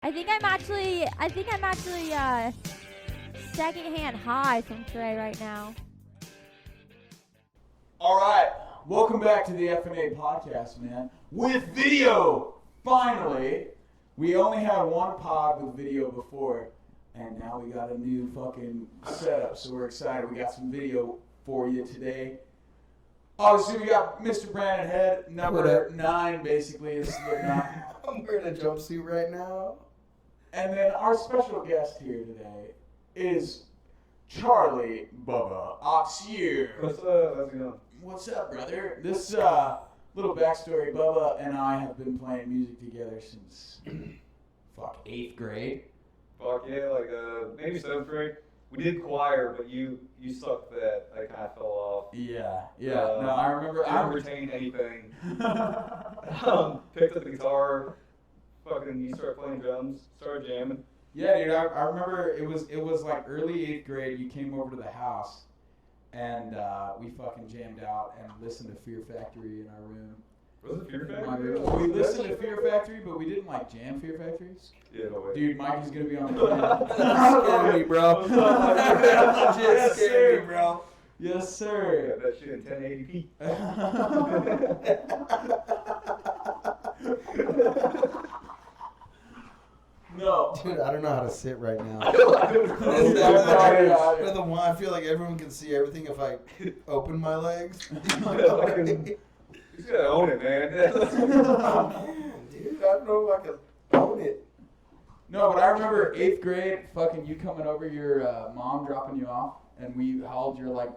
I think I'm actually secondhand high from Trey right now. All right, welcome back to the FNA podcast, man. With video, finally. We only had one pod with video before, and now we got a new fucking setup, so we're excited. We got some video for you today. Obviously, we got Mr. Brandon Head, number 9, basically, is Slipknot. I'm wearing a jumpsuit right now. And then our special guest here today is Charlie Bubba Auxier. What's up? How's it going? What's up, brother? This little backstory, Bubba and I have been playing music together since, 8th grade. Fuck yeah, like maybe 7th grade. We did choir, but you sucked that. I kind of fell off. Yeah. No, I remember. I didn't retain anything. Picked up the guitar. Fucking, you start playing drums. Started jamming. Yeah, dude. I remember it was like early 8th grade. You came over to the house, and we fucking jammed out and listened to Fear Factory in our room. Was it Fear In my Factory? room. We listened to Fear Factory, but we didn't like jam Fear Factory. Yeah, no way. Dude, Mikey's gonna be on the Scared me, bro. Yes, Scared sir. me, bro. Yes, sir. Got that shit in 1080p. No. Dude, I don't know how to sit right now. I don't know. With the one, I feel like everyone can see everything if I open my legs. Fucking- You gotta own it, man. Oh, man, dude, I don't know if I can own it. No, but I remember 8th grade, fucking you coming over, your mom dropping you off, and we hauled your like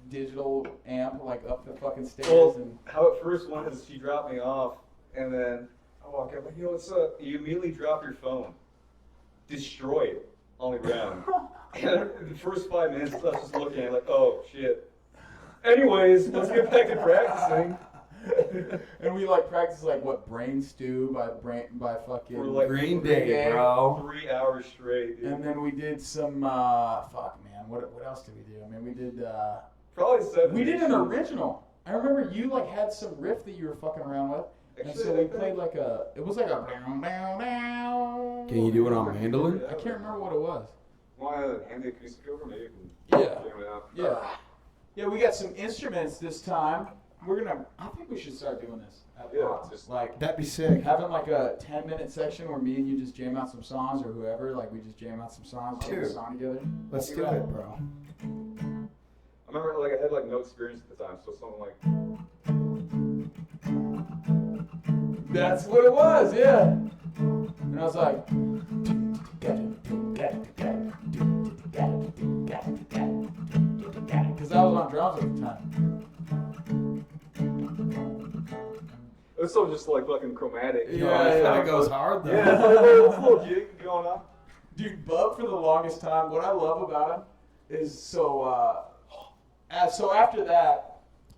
digital amp like up the fucking stairs. Well, And how it first went is she dropped me off, and then I walk up like, yo, what's up? You immediately drop your phone, destroy it on the ground. And the first 5 minutes, I was just looking at it like, oh shit. Anyways, let's get back to practicing. and we like practiced like what Brain Stew by fucking For, like, Green Day, bro. 3 hours straight, dude. And then we did some what else did we do? I mean, we did Probably 7. we did an original. I remember you like had some riff that you were fucking around with. And Actually, so I we think- played like it was like a Can you do it on mandolin? I can't remember what it was. Want to hand the acoustic over? Maybe you can Yeah. jam it out. Yeah, we got some instruments this time. I think we should start doing this. Yeah, Just like That'd be sick. having like a 10-minute section where me and you just jam out some songs, or whoever, like we just jam out some songs, put a Dude. song together. Let's do it, bro. I remember like I had like no experience at the time, so something like That's what it was, yeah. And I was like, because I was on drums at the time. it's so just like fucking chromatic. Yeah, That goes hard, though. Yeah, it's like a little jig going on. Dude, Bub, for the longest time, what I love about him is so after that,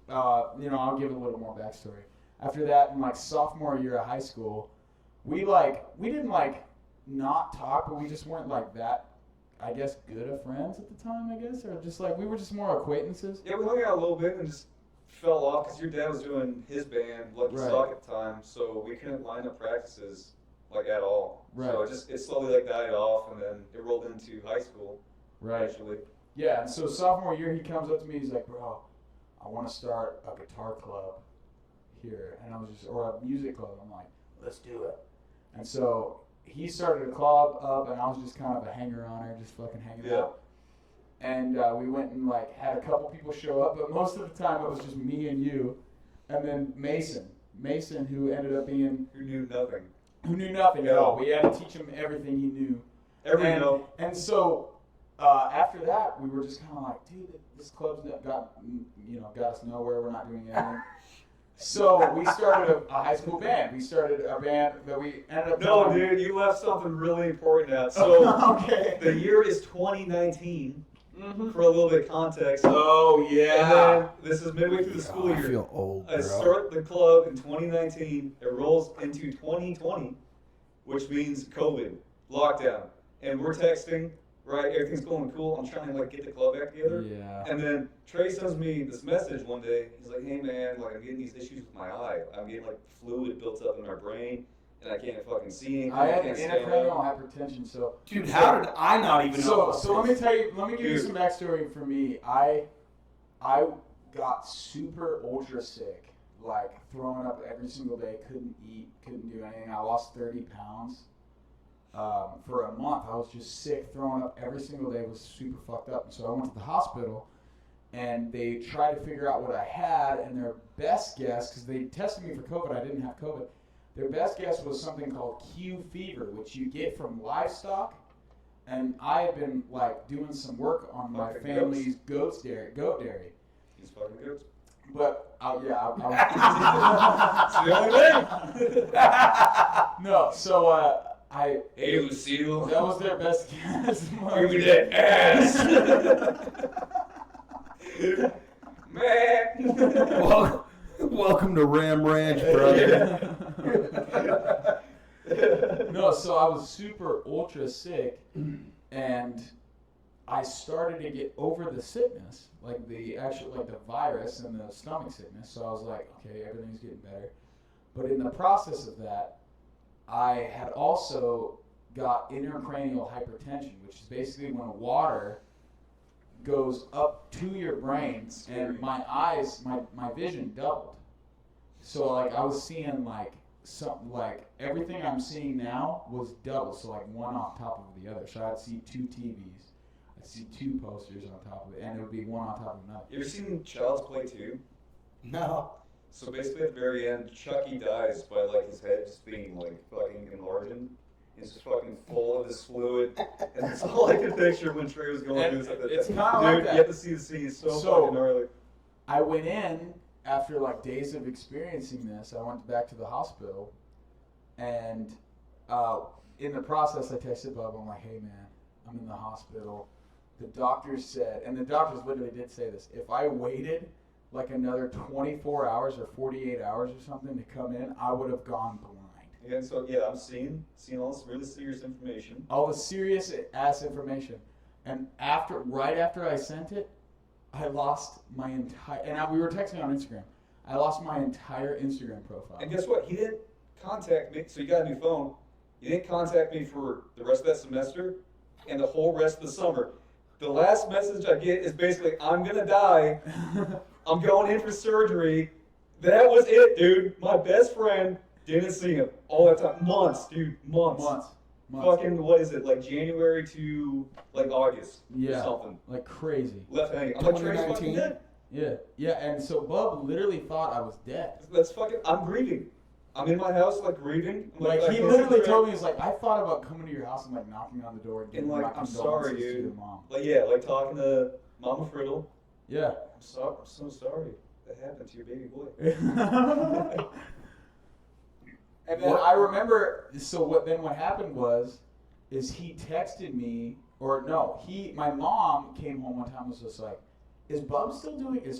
I'll give a little more backstory. After that, in like sophomore year of high school, we didn't like not talk, but we just weren't like that, I guess, good of friends at the time, I guess, or just like we were just more acquaintances. Yeah, we hung out a little bit and just fell off because your dad was doing his band, Lucky Right. Stock at the time, so we couldn't line up practices like at all. Right. So it slowly like died off, and then it rolled into high school. Right. Actually. Yeah, and so sophomore year, he comes up to me, he's like, bro, I want to start a guitar club here, and or a music club. I'm like, let's do it. And so he started a club up, and I was just kind of a hanger-oner, just fucking hanging out. And we went and like had a couple people show up, but most of the time it was just me and you, and then Mason, who ended up being Who knew nothing. who knew nothing at all. We had to teach him everything he knew. Every and, note. And so after that, we were just kind of like, dude, this club's got us nowhere. We're not doing anything. So we started a high school band. We started a band that we ended up. No, calling- dude, you left something really important out. So okay. the year is 2019. Mhm. For a little bit of context. Oh And yeah. then this is midway through the school I year. feel old, I bro. start the club in 2019. It rolls into 2020, which means COVID, lockdown. And we're texting, right? Everything's going cool. I'm trying to like get the club back together. Yeah. And then Trey sends me this message one day. He's like, hey man, like I'm getting these issues with my eye. I'm getting like fluid built up in my brain. and I can't fucking see anything. I had can't stand intracranial up. hypertension, so. Dude, how did I not even know? So let me tell you. Let me give you Dude. some backstory for me. I got super ultra sick, like throwing up every single day. Couldn't eat. Couldn't do anything. I lost 30 pounds. For a month, I was just sick, throwing up every single day. Was super fucked up. And so I went to the hospital, and they tried to figure out what I had. And their best guess, because they tested me for COVID, I didn't have COVID. Their best guess was something called Q fever, which you get from livestock. And I had been like doing some work on my Fucking family's goat dairy. These fucking goats. But yeah, It's the only way. no. So I. Hey, Lucille. That was their best guess. Give me that ass. Man. Welcome to Ram Ranch, brother. No, so I was super ultra sick, and I started to get over the sickness, like the virus and the stomach sickness. So I was like, okay, everything's getting better. But in the process of that, I had also got intracranial hypertension, which is basically when water goes up to your brain, and my eyes, my vision doubled. So like I was seeing like something like everything I'm seeing now was double, so like one on top of the other. So I'd see two TVs, I'd see two posters on top of it, and it would be one on top of another. You ever seen Child's Play 2? No. So basically at the very end, Chucky dies by like his head just being like fucking enlarging. He's just fucking full of this fluid, and that's all I could picture when Trey was going through something. It's Dude, kinda like that. you have to see the scene. It's so fucking gnarly. I went in after like days of experiencing this. I went back to the hospital, and in the process, I texted Bub. I'm like, "Hey man, I'm in the hospital." The doctors said, and the doctors literally did say this: if I waited like another 24 hours or 48 hours or something to come in, I would have gone blind. And so yeah, I'm seeing all this really serious information. All the serious ass information, and right after I sent it, I lost my entire. And we were texting on Instagram. I lost my entire Instagram profile. And guess what? He didn't contact me. So he got a new phone. He didn't contact me for the rest of that semester and the whole rest of the summer. The last message I get is basically, "I'm gonna die. I'm going in for surgery." That was it, dude. My best friend didn't see him all that time. Months, dude. Months. Fucking, what is it? Like January to like August or something. Like crazy. Left hanging. I'm like, Trey's fucking 2019? dead. Yeah, and so Bub literally thought I was dead. That's fucking, I'm grieving. I'm in my house, like, grieving. I'm Like, I he can't literally sit told me, he's like, I thought about coming to your house and like knocking on the door and there. giving And my like, I'm condolences sorry, to your dude. mom. Like, yeah, like talking to Mama Friddle. Yeah. I'm so sorry that happened to your baby boy. And then I remember, so what happened is he texted me, or no, my mom came home one time and was just like, is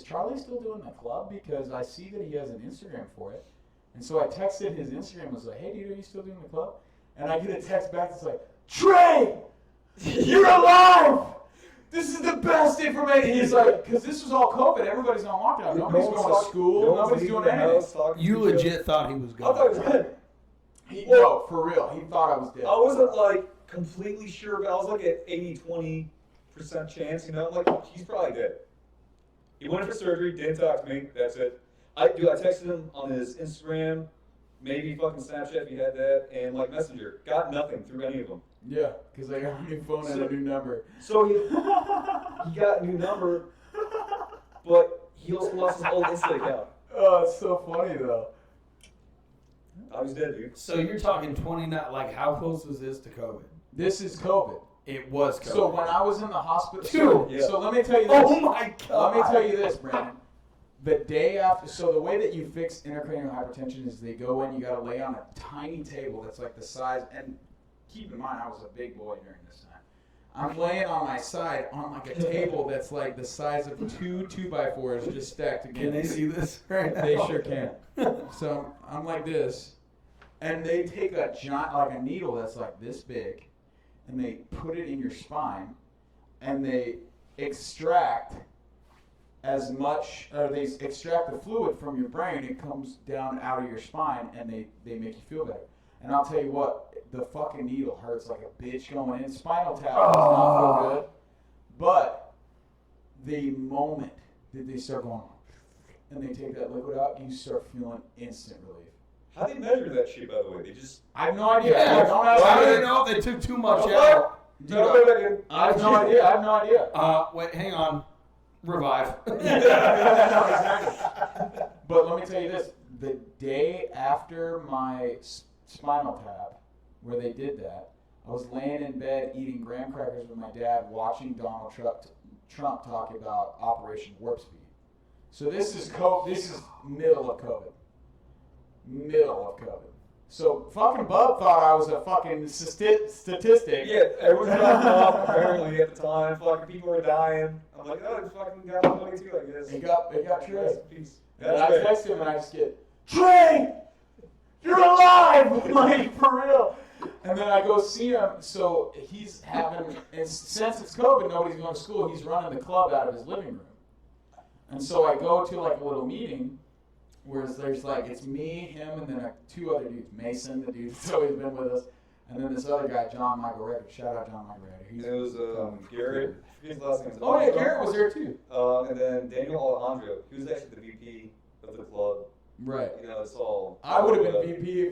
Charlie still doing the club? Because I see that he has an Instagram for it. And so I texted his Instagram, was like, hey dude, are you still doing the club? And I get a text back that's like, Trey, you're alive! This is the best information. He's like, because this was all COVID, everybody's on lockdown. Nobody's going to school, nobody's doing anything. You legit thought he was I thought he was gone. dead. No, for real, he thought I was dead. I wasn't like completely sure, but I was like at 80-20% chance, you know? Like, he's probably dead. He went in for surgery, didn't talk to me, that's it. I texted him on his Instagram, maybe fucking Snapchat if he had that, and like Messenger. Got nothing through any of them. Yeah, because I got a new phone and a new number. So he got a new number, but he also lost his old Insta account. Oh, it's so funny though. I was dead, dude. So you're talking 29, like how close was this to COVID? This is COVID. It was COVID. So when I was in the hospital, Dude. so let me tell you this. Oh my God. Let me tell you this, Brandon. The day after, so the way that you fix intracranial hypertension is they go in, you got to lay on a tiny table that's like the size, and keep in mind I was a big boy during this time. I'm laying on my side on like a table that's like the size of two 2x4s just stacked together. Can they see this right now? They sure can. So I'm like this, and they take a giant, like a needle that's like this big, and they put it in your spine, and they extract the fluid from your brain. It comes down out of your spine, and they make you feel better. And I'll tell you what, the fucking needle hurts like a bitch going in. Spinal tap does not feel good. But the moment that they start going and they take that liquid out, you start feeling instant relief. How do they measure that shit, by the way? They just... I have no idea. Yeah, I don't have I idea. don't know if they took too much out. Dude, I have no idea. I have no idea. Wait, hang on. Revive. Exactly. But let me tell you this. The day after my spinal tap, where they did that, I was laying in bed eating graham crackers with my dad, watching Donald Trump talk about Operation Warp Speed. So this is middle of COVID. Middle of COVID. So fucking Bub thought I was a fucking statistic. Yeah, everyone dropped off apparently at the time. Fucking people were dying. I'm like, oh, it's fucking got my money too, I guess. It got Trey. Rest in peace. And I text him and I just get, Trey, you're alive! Like, for real. And then I go see him. So he's having, and since it's COVID, nobody's going to school. He's running the club out of his living room. And so I go to like a little meeting where there's like, it's me, him, and then two other dudes. Mason, the dude that's always been with us. And then this other guy, John Michael Record. Shout out John Michael Record. It was Garrett. I forget his last name. Oh yeah, Garrett was there too. And then Daniel Alejandro. He was actually the VP of the club. Right. You know, it's all... I would have been VP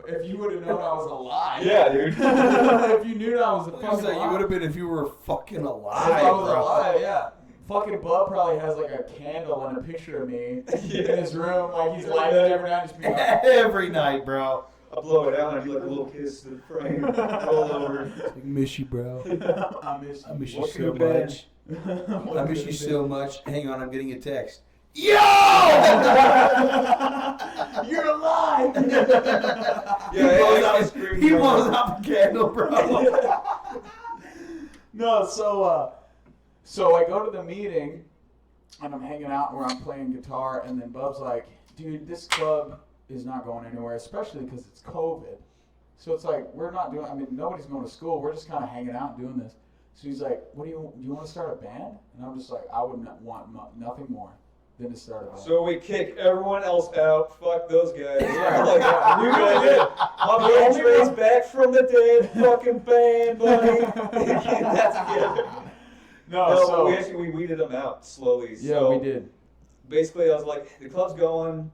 if you would have known I was alive. Yeah, dude. If you knew I was a fucking alive. You would have been if you were fucking alive. If I was alive, yeah. Fucking Bub probably has like a candle and a picture of me in his room, like he's lighting it every night, just being like, Every night, bro. I blow it out and I do like a little kiss to the frame, roll over. I miss you, bro. I miss I miss you What so could've been? much. I miss you so much. Hang on, I'm getting a text. Yo! You're alive! He blows out the candle, bro. No, so I go to the meeting and I'm hanging out where I'm playing guitar, and then Bub's like, dude, this club is not going anywhere, especially because it's COVID. So it's like, we're not doing, I mean, nobody's going to school. We're just kind of hanging out doing this. So he's like, do you want to start a band? And I'm just like, I would not want nothing more than to start a band. So we kick everyone else out. Fuck those guys. Yeah. Like, you guys did. My band Trey's back from the dead. Fucking band, buddy. That's good. No, so we weeded them out slowly. yeah, so we did. basically, I was like, the club's going.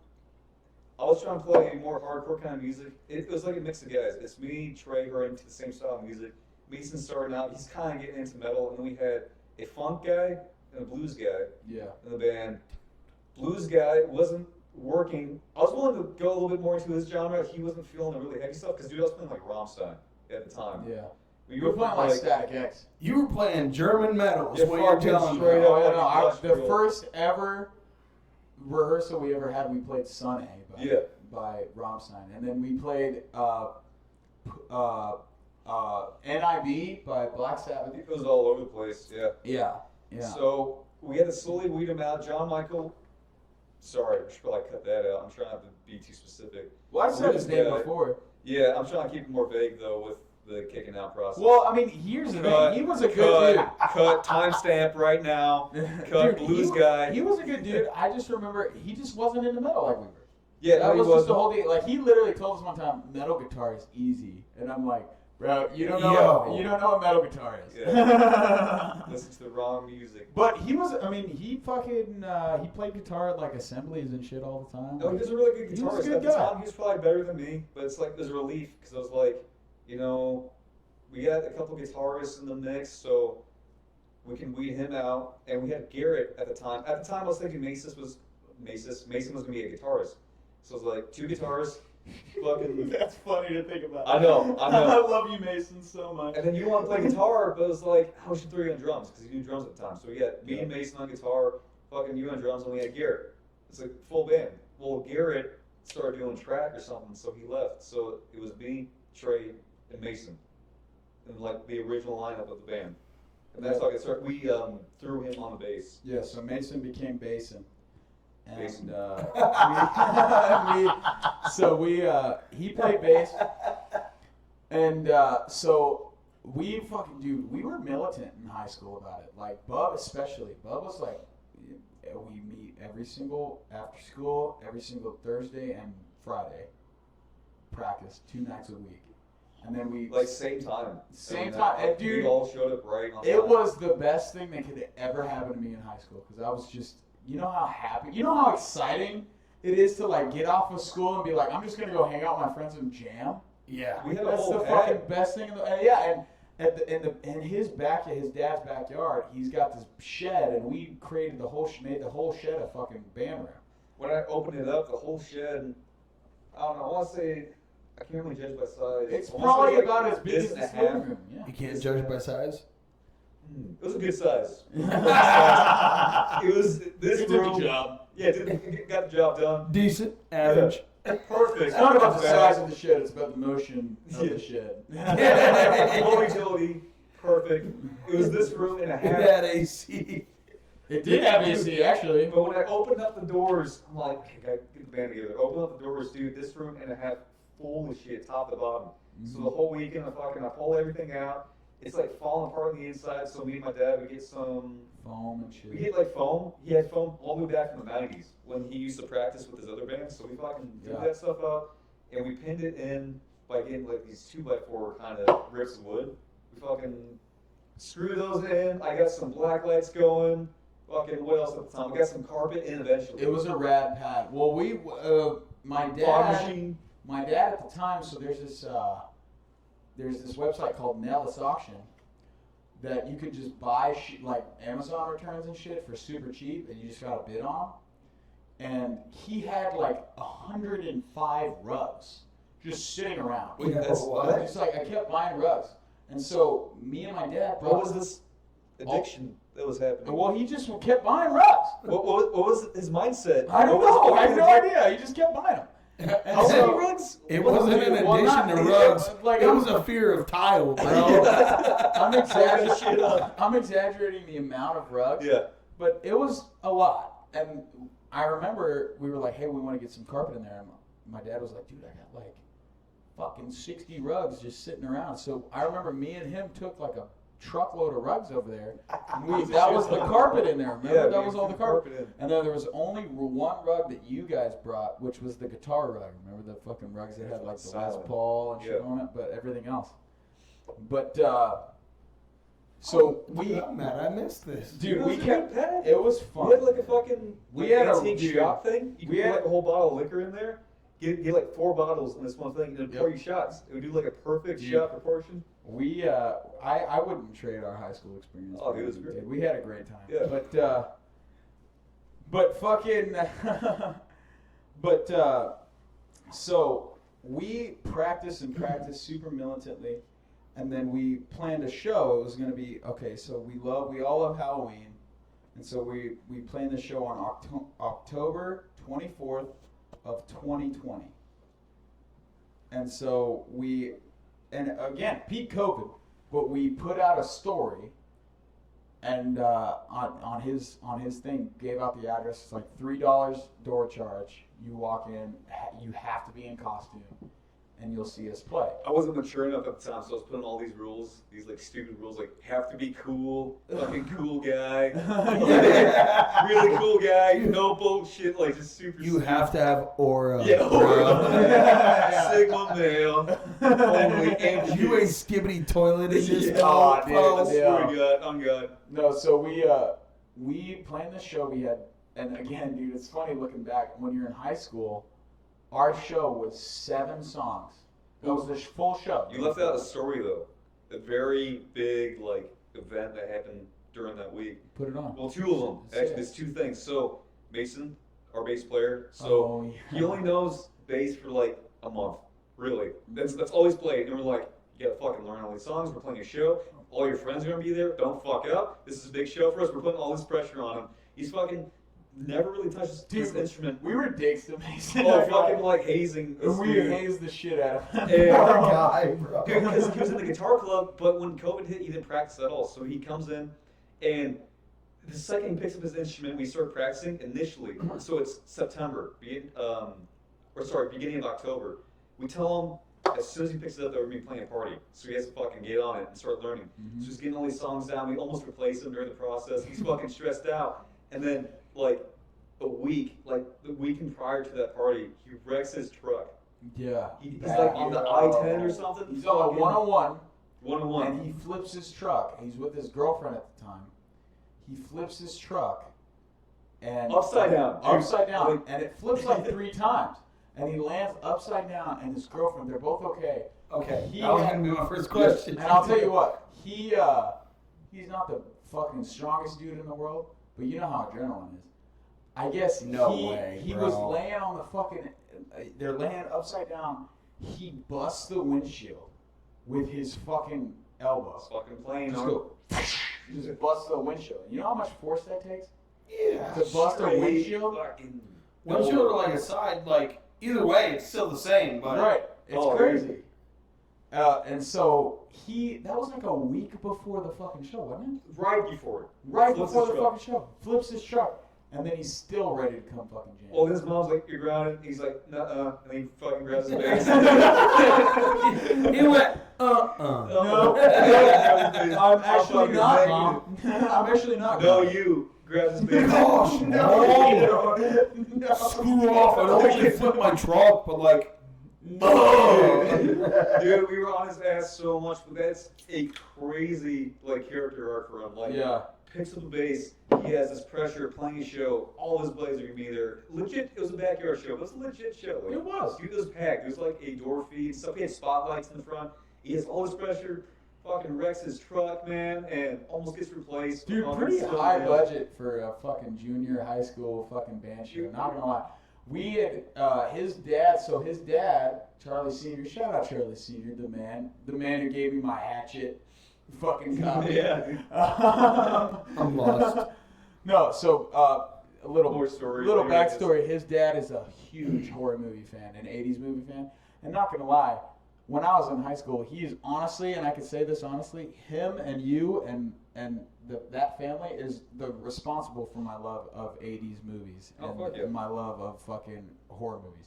I was trying to play more hardcore kind of music. It was like a mix of guys. It's me, Trey, who are into the same style of music. Mason's starting out. He's kind of getting into metal. And then we had a funk guy and a blues guy Yeah. in the band. Blues guy wasn't working. I was willing to go a little bit more into his genre. He wasn't feeling the really heavy stuff because, dude, I was playing like Rammstein at the time. Yeah. We You were playing like Static X. You were playing German metal, is Yeah, what you're fucking telling me. straight Oh, up. yeah, no, the first ever rehearsal we ever had, we played Sun A by Rammstein. And then we played NIB by Black Sabbath. It was all over the place, yeah. Yeah, yeah. So we had to slowly weed them out. John Michael, sorry, I should probably cut that out. I'm trying not to be too specific. Well, I said his name Yeah. before. Yeah, I'm trying to keep it more vague though with the kicking out process. Well, I mean, here's the thing. He was a good dude. Cut timestamp right now. Cut Dude, blues he, guy. He was a good dude. I just remember he just wasn't into metal like we were. Yeah, That no, was he just the wasn't. whole thing. Like he literally told us one time, metal guitar is easy, and I'm like, bro, you don't know what metal guitar is. Yeah. Listen to the wrong music. But he was, I mean, he fucking, he played guitar at like assemblies and shit all the time. No, he was a really good He was a guitarist. good At the guy. time, he was probably better than me, but it's like there's a relief because I was like, you know, we got a couple guitarists in the mix, so we can weed him out. And we had Garrett at the time. At the time, I was thinking Mason was gonna be a guitarist. So it was like two guitarists, fucking. That's funny to think about. I know. I love you, Mason, so much. And then you want to play guitar, but it was like, how should throw you on drums? Because you knew drums at the time. So we had me and Mason on guitar, fucking you on drums, and we had Garrett. It's like full band. Well, Garrett started doing track or something, so he left. So it was me, Trey, and Mason, and like the original lineup of the band. And that's how it started. We threw him on the bass. Yeah, so Mason became Basin. And Basin. he played bass. And so we fucking, dude, we were militant in high school about it. Like Bub especially. Bub was like, we meet every single after school, every single Thursday and Friday. practice 2 nights a week, and then we Like same time. Same time. And dude, we all showed up right on it time. was the best thing that could ever happen to me in high school because I was just, you know how happy, you know how exciting it is to like get off of school and be like, I'm just gonna go hang out with my friends and jam. Yeah. We had a That's whole the fucking best thing. In his dad's backyard, he's got this shed, and we created made the whole shed a fucking band room. When I opened it up, the whole shed, I don't know, I want to say, I can't really judge by size. It's I wanna probably say about as big as this and this a half. living room. Yeah. You can't judge by size. It was a good size. It was this You did room. the job. Yeah, got the job done. Decent, average. Perfect. It's not about the size of the shed; it's about the motion of Yeah. the shed. Low utility, perfect. It was this room and a It half. had AC. It did have AC, actually. But when I opened up the doors, I'm like, okay, gotta get the band together. Open up the doors, dude. This room and a half full of shit, top to bottom. So the whole weekend, I pull everything out. It's like falling apart on the inside. So me and my dad, we get some. Foam and shit. We get like foam. He had foam all the way back from the 90s when he used to practice with his other bands. So we fucking threw Yeah. that stuff up and we pinned it in by getting like these 2x4 kind of rips of wood. We fucking screwed those in. I got some black lights going. Fucking what else at the time? We got some carpet in eventually. It was a rad pad. Well, my fog dad, machine. my dad at the time. So there's this website called Nellis Auction that you could just buy like Amazon returns and shit for super cheap, and you just got to bid on 'em. And he had like 105 rugs just sitting around. Wait, That's what? Just like I kept buying rugs, and so me and my dad brought. What was this addiction that was happening? Well, he just kept buying rugs. What was his mindset? I don't What was- know. what I have was no it? idea. He just kept buying them. And How many so, rugs? It wasn't an Well, addition not- to rugs. like, It was a fear of tile, bro. I'm Fucking shit up. I'm exaggerating the amount of rugs, Yeah. but it was a lot. And I remember we were like, "Hey, we want to get some carpet in there." And my dad was like, "Dude, I got like fucking 60 rugs just sitting around." So I remember me and him took like a truckload of rugs over there. And that was the carpet in there. Remember, Yeah, that we was all the threw carpet. in. And then there was only one rug that you guys brought, which was the guitar rug. Remember the fucking rugs that had like the Les Silent. Paul and shit Yeah. on it, but everything else. But so we, I'm mad I missed this. dude, It we was a kept. good pad. It was We had fun. like a fucking We had a- antique dude, shot thing. You we could had- put like a whole bottle of liquor in there. Get like 4 bottles in this one thing, and then pour Yep. you shots. It would do like a perfect Dude. shot proportion. I wouldn't trade our high school experience. Oh, for dude, it was anything, great. dude. We had a great time. Yeah. But fucking, so we practiced super militantly, and then we planned a show. It was going to be, okay, so we all love Halloween, and so we planned the show on October 24th of 2020. And so and again, peak COVID, but we put out a story, and on his thing gave out the address. It's like $3 door charge. You walk in, you have to be in costume, and you'll see us play. I wasn't mature enough at the time, so I was putting all these rules, these like stupid rules, like have to be cool, fucking cool guy, really cool guy, no bullshit, like just super. You have to have aura. Yeah, bro. Sigma male, only and You ain't skibbity toilet in this Yeah. Oh, dude, mofo. I swear to God, I'm God. No, so we planned the show. We had, and again, dude, it's funny looking back. When you're in high school, our show was 7 songs. It was this full show. You left out a story though, a very big like event that happened during that week. Put it on. Well, 2 of them actually. There's 2 things. So Mason, our bass player, so Oh, yeah. he only knows bass for like a month. Really, that's all he's played. And we're like, you gotta fucking learn all these songs. We're playing a show. All your friends are gonna be there. Don't fuck up. This is a big show for us. We're putting all this pressure on him. He's fucking never really touched this instrument. We were dicks to Mason. Oh, fucking like hazing. this We dude. hazed the shit out of him. Yeah. Poor guy, bro. Dude, because he was in the guitar club, but when COVID hit, he didn't practice at all. So he comes in, and the second he picks up his instrument, we start practicing initially. So it's September, beginning of October. We tell him as soon as he picks it up that we're gonna be playing a party, so he has to fucking get on it and start learning. Mhm. So he's getting all these songs down. We almost replace him during the process. He's fucking stressed out, and then like the weekend prior to that party, he wrecks his truck. Yeah. He's like on the I-10 or something. He's on the 101. 101. And he flips his truck. He's with his girlfriend at the time. He flips his truck. And Upside down. Upside down. And it flips like 3 times. And he lands upside down, and his girlfriend, they're both okay. Okay, that was going to be my first question. And I'll tell you what, he's not the fucking strongest dude in the world, but you know how adrenaline is. I guess he was laying on the fucking, they're laying upside down. He busts the windshield with his fucking elbow. Fucking plane. Just busts the windshield. You know how much force that takes? Yeah. To bust a windshield? Windshield or like a side, like, either way, it's still the same, but. Right. It's crazy. And so that was like a week before the fucking show, wasn't it? Right before it. Right before the fucking show. Flips his truck. And then he's still ready to come fucking jam. Well, his mom's like, "You're grounded." He's like, "Nuh-uh," and he fucking grabs his face. He went, No. I'm actually not, Mom. I'm actually not. No, you. Grabs his face. Gosh, no. Screw off. I don't usually flip my truck, but like, Dude, we were on his ass so much, but that's a crazy like character arc for him. Like, Yeah. picks up the bass, he has this pressure playing a show, all his plays are gonna be there. Legit, it was a backyard show, but it was a legit show. Like, It was. Dude, it was packed. It was like a door feed stuff. He had spotlights in the front. He has all this pressure, fucking wrecks his truck, man, and almost gets replaced. Dude, pretty high budget for a fucking junior high school fucking band show. Not gonna lie. We had his dad, Charlie Senior, shout out Charlie Senior, the man who gave me my hatchet fucking copy. Yeah. I'm lost. No, so a little More story. little backstory. His dad is a huge horror movie fan, an 80s movie fan. And not gonna lie, when I was in high school, he is honestly, and I can say this honestly, him and you and that family is the responsible for my love of 80s movies and my love of fucking horror movies.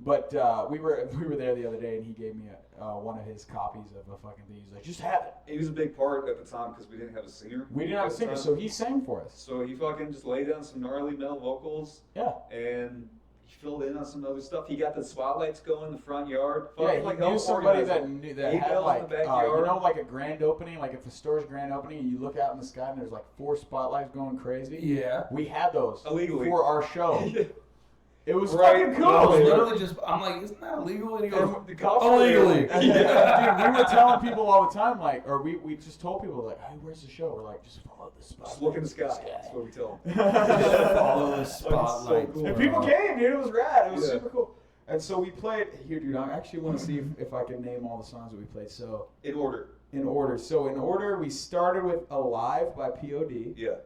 But we were there the other day, and he gave me one of his copies of a fucking thing. He's like, just have it. He was a big part at the time because we didn't have a singer. We didn't have a singer, so he sang for us. So he fucking just laid down some gnarly metal vocals. Yeah. And he filled in on some other stuff. He got the spotlights going in the front yard. Yeah, he like, knew somebody that had bells like, in the backyard. you know, like a grand opening, like if a store's grand opening, and you look out in the sky and there's like 4 spotlights going crazy. Yeah. We had those Illegally. for our show. It was Right. fucking I was cool. literally just, I'm like, isn't that illegal? And he goes, The cops were illegally. there. Dude, we were telling people all the time, like, or we just told people, like, hey, where's the show? We're like, just follow the spotlight. Just look in the sky. That's what we tell them. follow the spotlight. cool. And people came, dude. It was rad. It was Yeah. super cool. And so we played here, dude. I actually want to see if I can name all the songs that we played. So In order. in order, we started with "Alive" by POD. Yeah.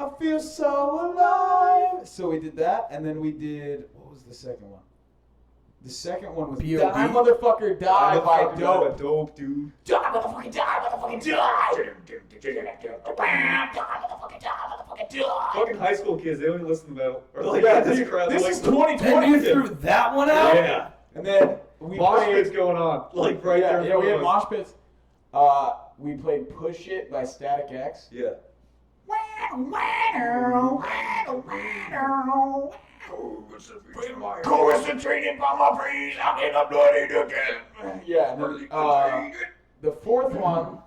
I feel so alive. So we did that, and then we did, what was the second one? The second one was POD? Die Motherfucker Die by Motherfucker, Dope. Dope, dude. Die Motherfucker Die, Motherfucker Die. Fucking high school kids, they only listen to metal. Or like, Yeah, this dude, crap. this like, is And 2020. you threw that one out? Yeah. And then we Mosh played, pit's going on. Like right there. yeah, we had in front of us. mosh pits. We played Push It by Static X. Yeah. Concentrated by my breeze, I'm in a bloody again. Yeah, and then, the fourth one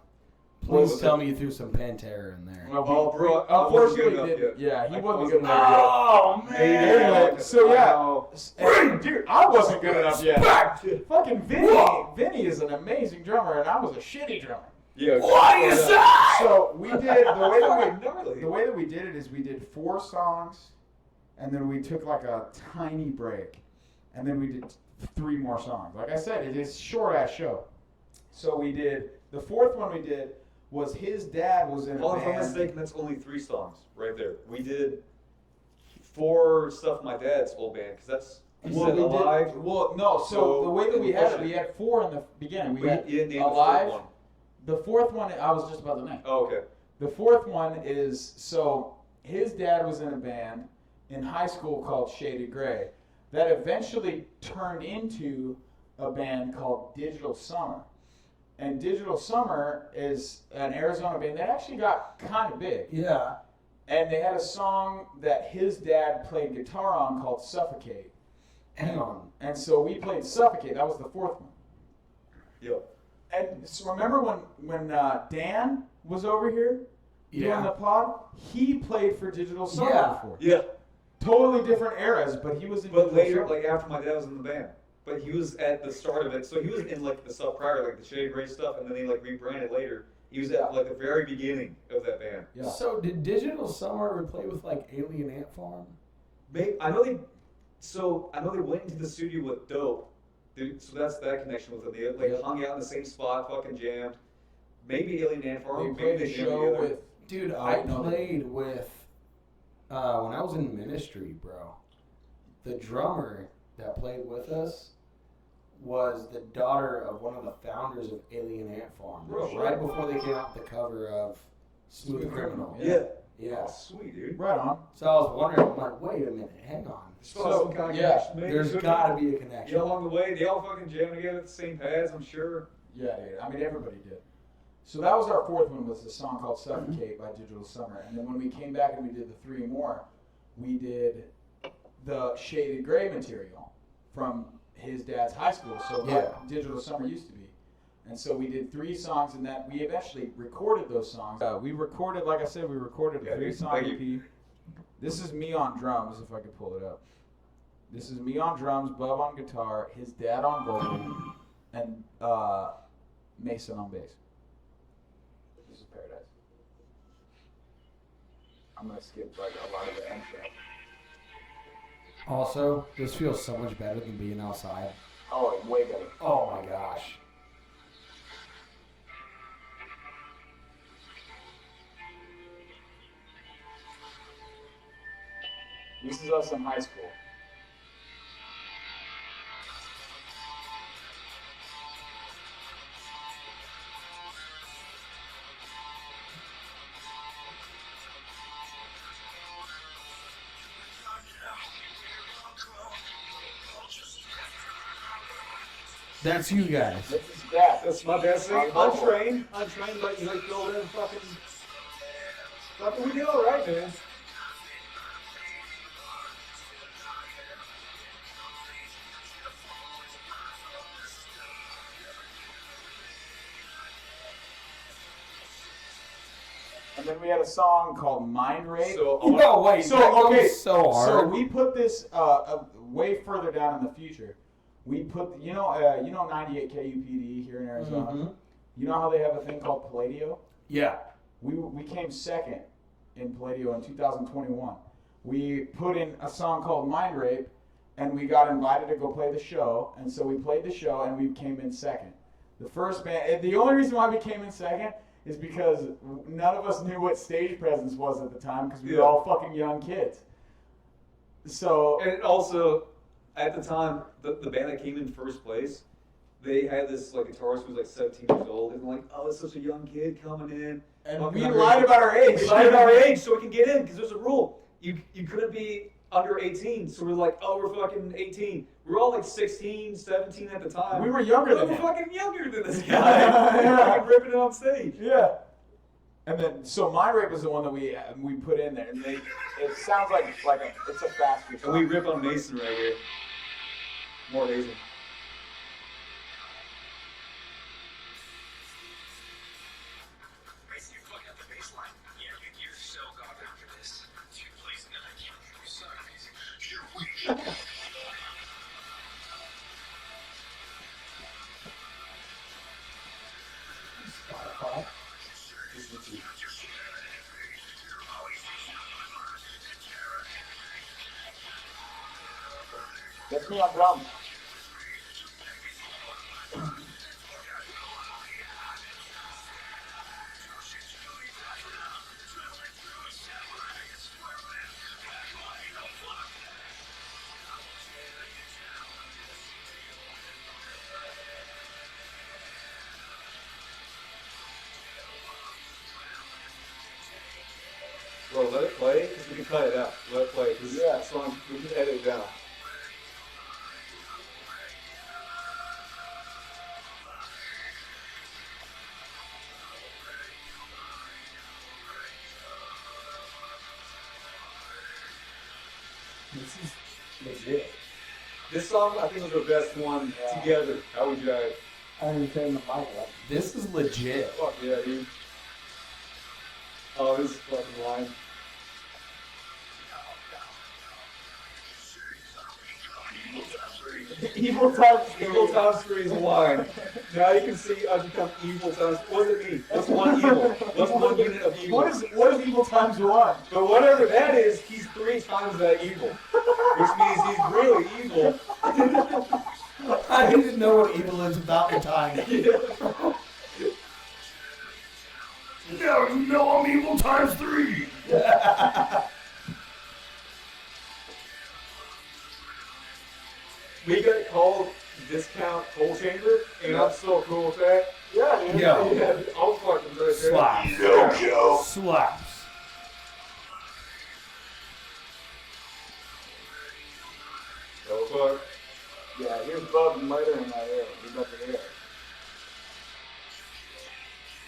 Please tell me you threw some Pantera in there. Oh, bro, unfortunately, I wasn't good didn't. enough Yeah, he yet. wasn't I good enough yet. Oh, Anyway, so Wow. yeah, and, dude, I wasn't good enough yet. Fucking Vinny is an amazing drummer, and I was a shitty drummer. Yeah. What do you say? So we did the Gnarly. way that we did it is we did 4 songs, and then we took like a tiny break, and then we did 3 more songs. Like I said, it is a short ass show. So we did the 4th one we did was his dad was in a Well, if I'm band. mistaken, that's only 3 songs right there. We did 4 stuff from my dad's old band because that's he said Alive. No. So the way that we had Push it, It. we had 4 in the beginning. We We had didn't name Alive. the 4th one. The 4th one, I was just about to name. Oh, okay. The 4th one is, so his dad was in a band in high school called Shaded Gray that eventually turned into a band called Digital Summer. And Digital Summer is an Arizona band that actually got kind of big. Yeah. And they had a song that his dad played guitar on called Suffocate. Hang on. And so we played Suffocate. That was the fourth one. Yo. And so remember when Dan was over here doing the pod? He played for Digital Summer before. Yeah. Totally different eras, but he was in But Digital later, Summer. like after my dad was in the band. But he was at the start of it. So he was in like the stuff prior, like the Shady Gray stuff, and then they like rebranded later. He was at like the very beginning of that band. Yeah. So did Digital Summer ever play with like Alien Ant Farm? I know they went into the studio with Dope. So that's that connection with them. They like hung out in the same spot, fucking jammed. Maybe Alien Ant Farm. They played maybe a jammed show together. with... Dude, Oh, I no, played with when I was in ministry, bro. The drummer that played with us was the daughter of one of the founders of Alien Ant Farm. Bro, right before they came out with the cover of Smooth Criminal. Yeah. Yeah. Oh, sweet, dude. Right on. So I was wondering, I'm like, wait a minute, hang on. Still some kind of yeah, connection, maybe. There's got to be a connection. Yeah, along the way, they all fucking jammed together at the same pads, I'm sure. Yeah, dude. I mean, everybody did. So that was our fourth one, was a song called Suffocate by Digital Summer. And then when we came back and we did the three more, we did the Shaded Gray material from his dad's high school. So what Digital Summer used to be. And so we did 3 songs, and that we eventually recorded those songs. We recorded, like I said, we recorded a 3-song EP. This is me on drums, if I could pull it up. This is me on drums, Bub on guitar, his dad on vocal, and Mason on bass. This is Paradise. I'm gonna skip like a lot of the intro. Also, this feels so much better than being outside. Oh, way better. Oh my gosh. This is us in high school. That's you guys. This is that. That's my best thing. Untrained. Untrained, but you like fill in fucking we do all right, man. And then we had a song called Mind Rape. So No, wait. So, that goes okay, so hard. So we put this way further down in the future. We put, 98 KUPD here in Arizona. Mhm. You know how they have a thing called Palladio? Yeah. We came second in Palladio in 2021. We put in a song called Mind Rape, and we got invited to go play the show. And so we played the show, and we came in second. The first band. The only reason why we came in second is because none of us knew what stage presence was at the time, because we were all fucking young kids. So And also, at the time, the band that came in first place, they had this like guitarist who was like 17 years old, and like, oh, it's such a young kid coming in. and Fucking we under- lied about our age. We lied about our age so we can get in, because there's a rule. You couldn't be under 18, so we're like, oh, we're fucking 18. We were all like 16, 17 at the time. We were younger We than were him. fucking younger than this guy. We were fucking ripping it on stage. Yeah. And then, so Mind Rape was the one that we put in there, and it sounds like it's a faster And song. we rip on Mason right here. More Mason. Mason, you're fucking up the bass line. Yeah, you're so garbage for this. Two plays and then I can't. You suck, Mason. You're weak. That's me on drums. Bro, let it play, because we can cut it out. Let it play, because Yeah. that song, we can edit it down. This is legit. This song, I think, was the best one together. How would you guys? I didn't even turn the mic up. This is legit. Fuck yeah, dude. Oh, this is fucking line. Evil times 3 is a line. Now you can see I've become evil times. What does it mean? What's one evil? What's one unit of evil? What is evil times 1? But whatever that is, he's 3 times that evil. Which means he's really evil. I didn't know what evil is without the time. Now you know I'm evil times 3. We got called discount coal chamber, and I'm so cool with that. Yeah, dude. Yo. Yeah, I'll fucking right there. Slaps. Yo. Slaps. Oh, fuck. Yeah, here's Bub and Miter in my ear. He's up in the air.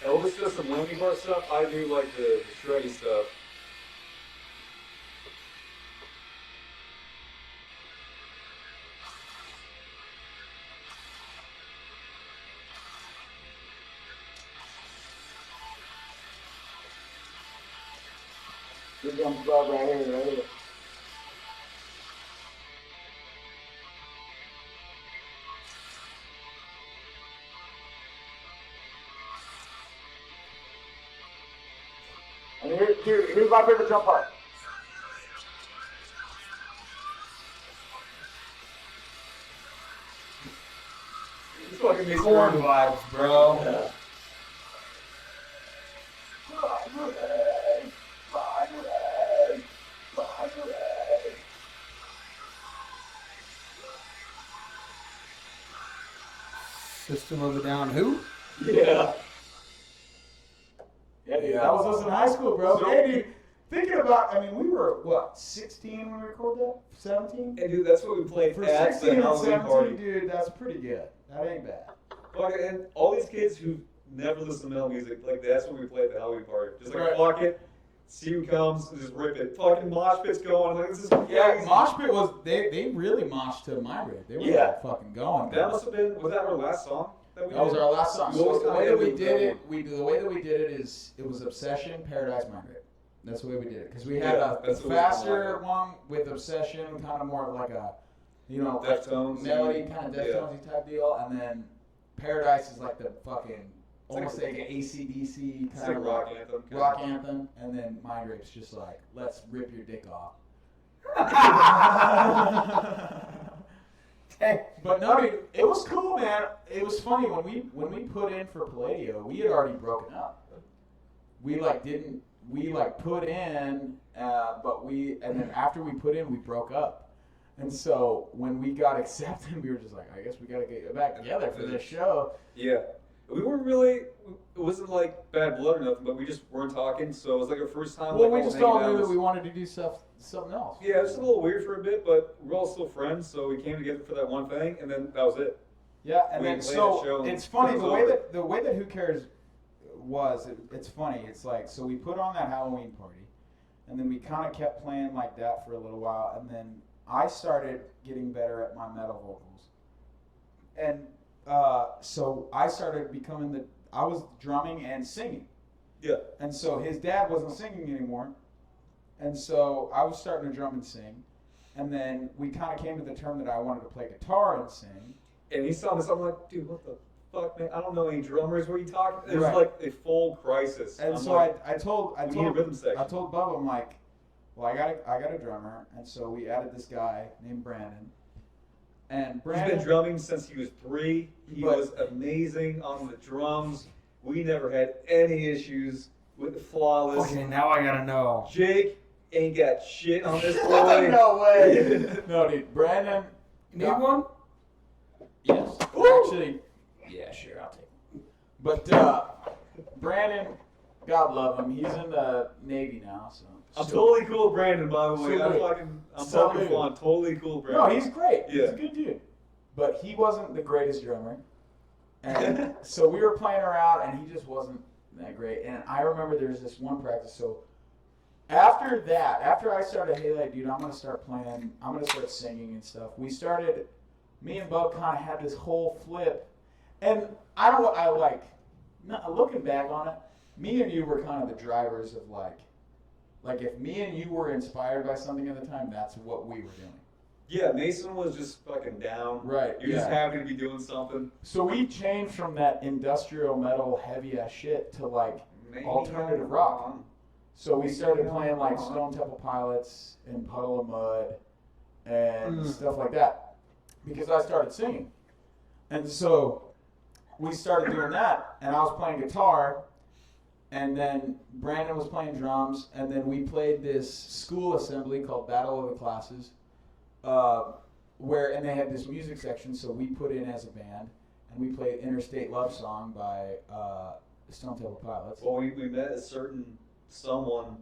Elvis does some Linkin Park stuff. I do like the shreddy stuff. Here comes Bub right here, right here. And here's my favorite jump part. This fucking makes Corn me vibes, bro. Yeah. System of a Down. Who? Yeah. Yeah, dude, that was us in high school, bro. So- Hey, dude, thinking about, I mean, we were, what, 16 when we recorded that? 17? And dude, that's what we played For at 16 the and Halloween 17, party. dude, that's pretty good. That ain't bad. Fuck it, and all these kids who never listen to metal music, like that's what we play at the Halloween party. Just like Right. fuck it, see who comes, and just rip it. Fucking mosh pit's going. Like this is Yeah, crazy. Mosh Pit was, they really moshed to Migrate. They were Yeah. fucking going. That must have been. Was that our last song? That That was did? our last song. We So always the kinda way that we ended with did that it, the way that we did it is, it was Obsession, Paradise, Migrate. That's the way we did it. Because we had Yeah, a that's the way faster we one with Obsession, kind of more of like a, you know, Deftones. melody, kind of Yeah. Deftones-y type deal. And then Paradise is like the fucking, like almost a- like an AC/DC It's kind like of rock anthem. kinda. rock anthem. And then Migrate's just like, let's rip your dick off. But no, dude, it was cool, man. It was funny when we put in for Palladio, we had already broken up. We put in, and then after we put in, we broke up. And so when we got accepted, we were just like, I guess we gotta get back together for this show. Yeah. We weren't really. It wasn't like bad blood or nothing, but we just weren't talking. So it was like our first time. Well, like, we all just all hanging knew out. that we wanted to do something else. Yeah, it was a little weird for a bit, but we're all still friends, so we came together for that one thing, and then that was it. Yeah, and We then played the so show and it's funny it was the way over. that Who Cares was. It's funny. It's like, so we put on that Halloween party, and then we kind of kept playing like that for a little while, and then I started getting better at my metal vocals, and so I started becoming I was drumming and singing. Yeah. And so his dad wasn't singing anymore, and so I was starting to drum and sing, and then we kind of came to the term that I wanted to play guitar and sing. And he saw this, I'm like, dude, what the fuck, man? I don't know any drummers. What are you talking? It was Right. like a full crisis. And I'm so like, I told we need a rhythm section. I told Bubba, I'm like, well, I got a drummer, and so we added this guy named Brandon. And He's Brandon, been drumming since he was 3. He But- was amazing on the drums. We never had any issues with the flawless. Okay, now I gotta know. Jake ain't got shit on this boy. no way, no, dude, Brandon. You need one? Yes, Ooh. actually, yeah, sure, I'll take it. But Brandon, God love him, he's in the Navy now, so. I'm totally cool with Brandon, by the way. So I'm So talking good. fun. Totally cool with No, Brandon. he's great. He's Yeah. a good dude. But he wasn't the greatest drummer. And so we were playing around, and he just wasn't that great. And I remember there was this one practice. So after I started, hey, like, dude, I'm going to start playing, I'm going to start singing and stuff. We started me and Bub kind of had this whole flip. And I like, looking back on it, me and you were kind of the drivers of like if me and you were inspired by something at the time, that's what we were doing. Yeah, Mason was just fucking down. Right. You're just happy to be doing something. So we changed from that industrial metal heavy ass shit to like alternative rock. So we started playing like Stone Temple Pilots and Puddle of Mud and stuff like that because I started singing. And so we started doing that, and I was playing guitar, and then Brandon was playing drums, and then we played this school assembly called Battle of the Classes, and they had this music section, so we put in as a band, and we played Interstate Love Song by Stone Temple Pilots. Well, we met a certain someone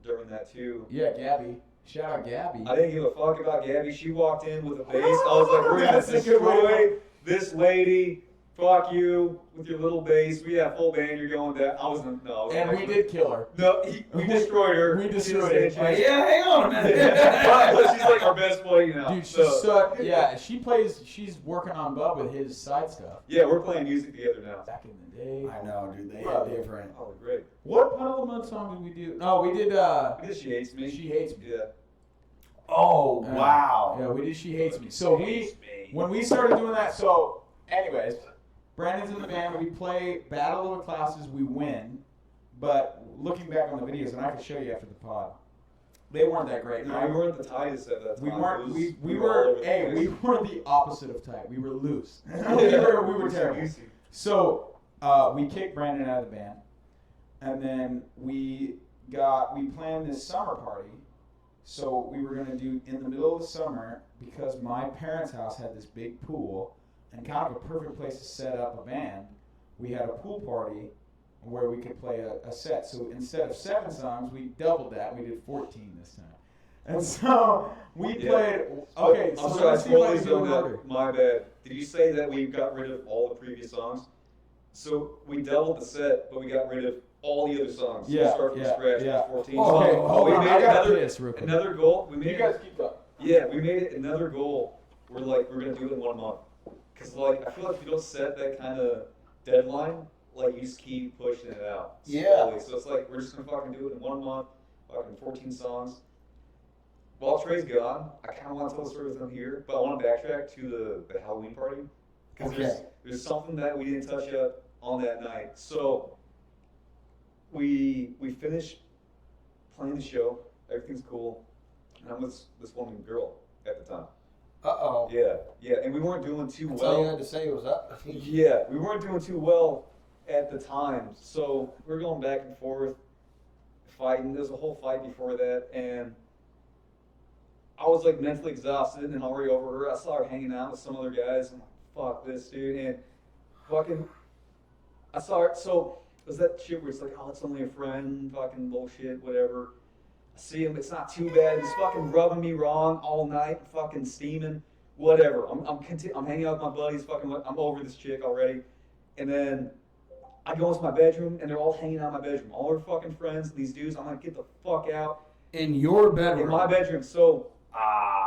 during that too. Yeah, Gabby. Shout out Gabby. I didn't give a fuck about Gabby. She walked in with a bass. I was like, we're gonna That's a good way to destroy this lady. Fuck you with your little bass. We have full band. You're going that. I was no. And we did kill her. No, we destroyed her. We destroyed her. Yeah, hang on a minute. But she's like our best player now. Dude, she's working on Bub with his side stuff. Yeah, we're playing music together now. Back in the day. I know, dude. They Bro. hit different. Oh, great. What Puddle of Mud song did we do? No, we did Because She Hates Me. She Hates Me. Yeah. Oh, wow. Yeah, we did She Hates Me. So when we started doing that, so anyways, Brandon's in the band, we play Battle of the Classes, we win, but looking back on the videos, and I can show you after the pod, they weren't that great. No, we weren't the tightest at that time. We weren't. It was- We all were. over the Hey, we place. were the opposite of tight. We were loose. we were terrible. So we kicked Brandon out of the band, and then we planned this summer party. So we were gonna do in the middle of the summer because my parents' house had this big pool and kind of a perfect place to set up a band. We had a pool party where we could play a set. So instead of 7 songs, we doubled that. We did 14 this time. And so we played. Okay, I'm so sorry, I let's see if I totally can do it in zoned order. out. My bad. Did you say that we got rid of all the previous songs? So we doubled the set, but we got rid of all the other songs. So we Yeah, start from yeah, scratch yeah. with 14 Okay, songs. hold we on. made I gotta another, piss real quick. another goal. We made You guys keep up. Yeah, we made it another goal. We're gonna do it in 1 month. Cause I feel like if you don't set that kind of deadline, you just keep pushing it out. Yeah. Slowly. So it's like we're just gonna fucking do it in 1 month, fucking 14 songs. While Trey's gone, I kind of want to tell the story with him here, but I want to backtrack to the Halloween party because there's something that we didn't touch up on that night. So we finished playing the show, everything's cool, and I'm with this one girl at the time. Uh-oh. Yeah, and we weren't doing too That's all you well. had to say was up. Yeah, we weren't doing too well at the time, so we're going back and forth, fighting. There was a whole fight before that, and I was mentally exhausted and already over her. I saw her hanging out with some other guys. I'm like, fuck this, dude. And fucking, I saw her. So it was that shit where it's like, oh, it's only a friend, fucking bullshit, whatever. I see him, it's not too bad. He's fucking rubbing me wrong all night, fucking steaming, whatever. I'm hanging out with my buddies, I'm over this chick already. And then I go into my bedroom and they're all hanging out in my bedroom. All her fucking friends, these dudes. I'm like, get the fuck out. In your In bedroom. my bedroom. So